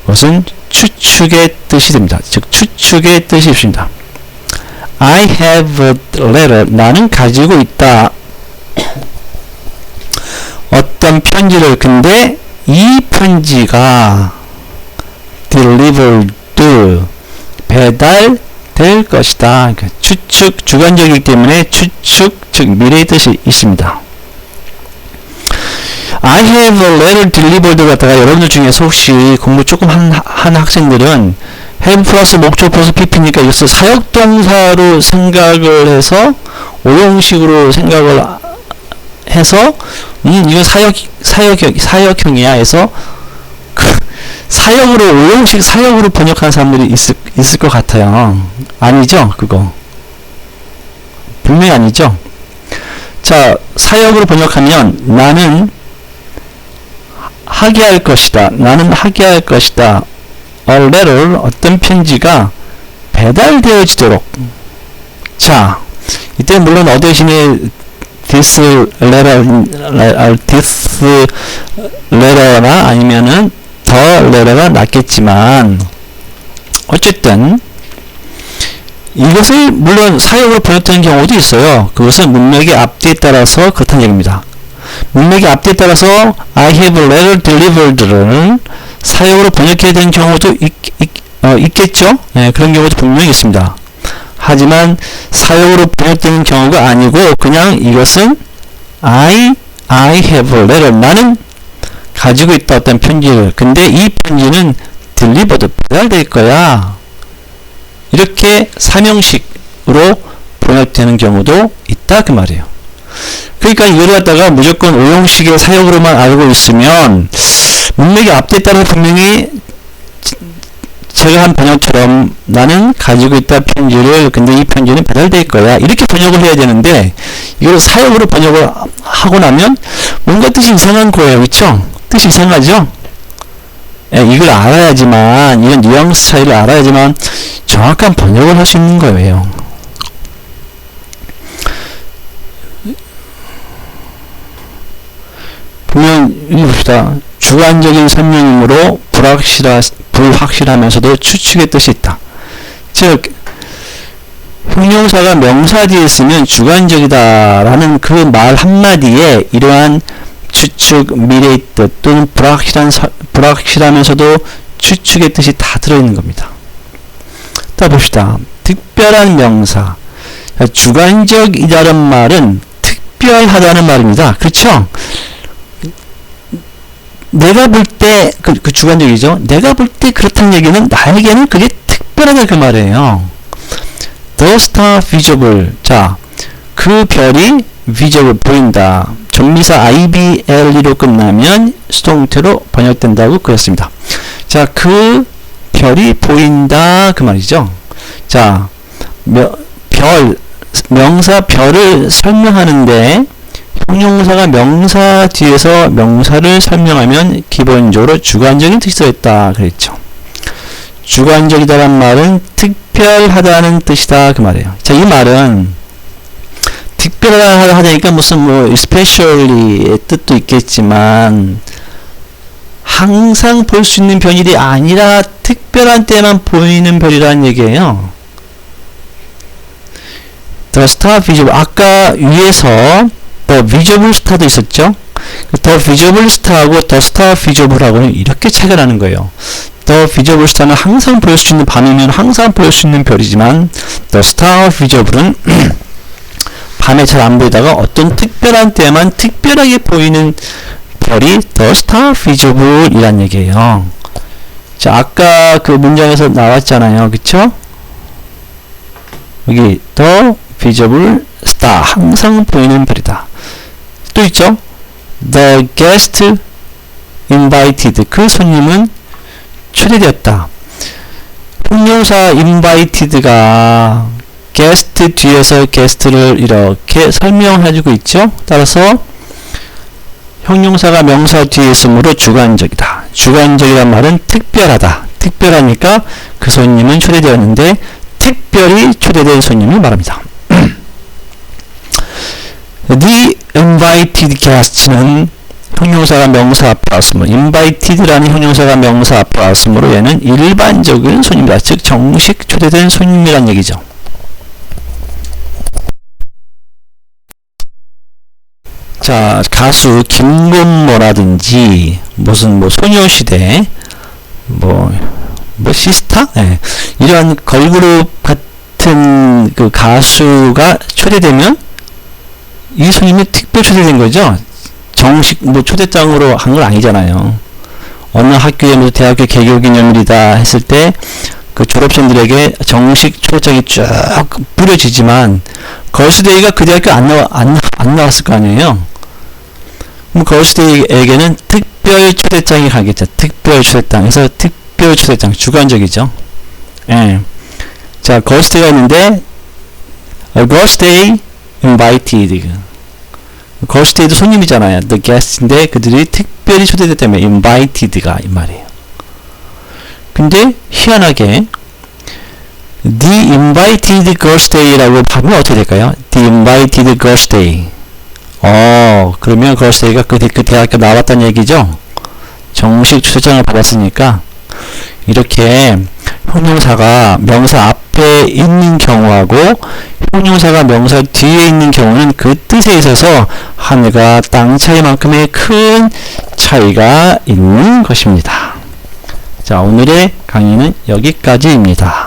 그것은 추측의 뜻이 됩니다. 즉 추측의 뜻이 있습니다. I have a letter. 나는 가지고 있다. 어떤 편지를. 근데 이 편지가 delivered, 배달될 것이다. 그러니까 추측, 주관적이기 때문에 추측, 즉 미래의 뜻이 있습니다. I have a letter delivered 갖다가 여러분들 중에서 혹시 공부 조금 한 학생들은 have 플러스 목적 플러스 PP니까 이것을 사역동사로 생각을 해서 오형식으로 생각을 해서 이건 사역형이야 해서 사역으로 오형식 사역으로 번역하는 사람들이 있을 것 같아요. 아니죠, 그거 분명히 아니죠. 자, 사역으로 번역하면 나는 하게 할 것이다. 나는 하게 할 것이다. A letter, 어떤 편지가 배달되어지도록. 자, 이때 물론 어대신에 this letter나 아니면은 the letter가 낫겠지만 어쨌든 이것을 물론 사역으로 번역되는 경우도 있어요. 그것은 문맥의 앞뒤에 따라서 그렇다는 얘기입니다. 문맥의 앞뒤에 따라서 I have a letter delivered를 사역으로 번역해야 되는 경우도 있겠죠. 네, 그런 경우도 분명히 있습니다. 하지만 사역으로 번역되는 경우가 아니고 그냥 이것은 I have a letter. 나는 가지고 있다 어떤 편지를. 근데 이 편지는 delivered, 배달될 거야. 이렇게 삼형식으로 번역되는 경우도 있다 그 말이에요. 그러니까 이걸 갖다가 무조건 오형식의 사역으로만 알고 있으면 문맥의 앞뒤에 따라 분명히 제가 한 번역처럼 나는 가지고 있다 편지를, 근데 이 편지는 배달될 거야 이렇게 번역을 해야 되는데 이걸 사역으로 번역을 하고 나면 뭔가 뜻이 이상한 거예요. 그쵸? 뜻이 이상하죠? 이걸 알아야지만, 이런 뉘앙스 차이를 알아야지만 정확한 번역을 할 수 있는 거예요. 보면 여기 봅시다. 주관적인 설명이므로 불확실하면서도 추측의 뜻이 있다. 즉 형용사가 명사 뒤에 있으면 주관적이다라는 그 말 한마디에 이러한 추측, 미래의 뜻 또는 불확실하면서도 추측의 뜻이 다 들어있는 겁니다. 또 봅시다. 특별한 명사. 주관적이다는 말은 특별하다는 말입니다. 그렇죠? 내가 볼 때 그 주관적이죠. 내가 볼 때 그렇다는 얘기는 나에게는 그게 특별하다 그 말이에요. The star visible. 자, 그 별이 visible 보인다. 전미사 IBLE로 끝나면 수동태로 번역된다고 그랬습니다. 자, 그 별이 보인다 그 말이죠. 자, 명사 별을 설명하는데 형용사가 명사 뒤에서 명사를 설명하면 기본적으로 주관적인 뜻이 들어있다 그랬죠. 주관적이다란 말은 특별하다는 뜻이다 그 말이에요. 자, 이 말은 특별하다 하니까 무슨 뭐 especially의 뜻도 있겠지만 항상 볼 수 있는 별이 아니라 특별한 때만 보이는 별이라는 얘기예요. The star visible. 아까 위에서 The visible star도 있었죠. The visible star하고 The star visible하고는 이렇게 차이가 나는 거예요. The visible star는 항상 보일 수 있는, 밤이면 항상 보일 수 있는 별이지만 The star visible은 밤에 잘 안 보이다가 어떤 특별한 때에만 특별하게 보이는 별이 The star visible 이란 얘기예요. 자, 아까 그 문장에서 나왔잖아요. 그쵸? 여기 The visible star, 항상 보이는 별이다. 또 있죠? The guest invited, 그 손님은 초대되었다. 형용사 invited가 guest 뒤에서 guest를 이렇게 설명해주고 있죠. 따라서 형용사가 명사 뒤에 있으므로 주관적이다. 주관적이란 말은 특별하다. 특별하니까 그 손님은 초대되었는데 특별히 초대된 손님을 말합니다. The invited guest는 형용사가 명사 앞에 왔으므로, invited라는 형용사가 명사 앞에 왔으므로 얘는 일반적인 손님이다. 즉 정식 초대된 손님이란 얘기죠. 자, 가수 김건모라든지 무슨 뭐 소녀시대 뭐 시스타? 네. 이런 걸그룹 같은 그 가수가 초대되면 이 손님이 특별 초대된 거죠. 정식 뭐 초대장으로 한 건 아니잖아요. 어느 학교에 뭐 대학교 개교기념일이다 했을 때 그 졸업생들에게 정식 초대장이 쫙 뿌려지지만 걸스데이가 그 대학교 안 나왔을 거 아니에요. 그럼 걸스데이에게는 특별 초대장이 가겠죠. 특별 초대장. 그래서 특별 초대장 주관적이죠. 예. 자, 걸스데이가 있는데 걸스데이 invited. 걸스데이도 손님이잖아요. The guest인데 그들이 특별히 초대됐다며 invited가 이 말이에요. 근데 희한하게 The invited girls day라고 하면 어떻게 될까요? The invited girls day. 그러면 girls day가 그 대학교 나왔다는 얘기죠? 정식 초대장을 받았으니까. 이렇게 형용사가 명사 앞에 있는 경우하고 형용사가 명사 뒤에 있는 경우는 그 뜻에 있어서 하늘과 땅 차이만큼의 큰 차이가 있는 것입니다. 자, 오늘의 강의는 여기까지입니다.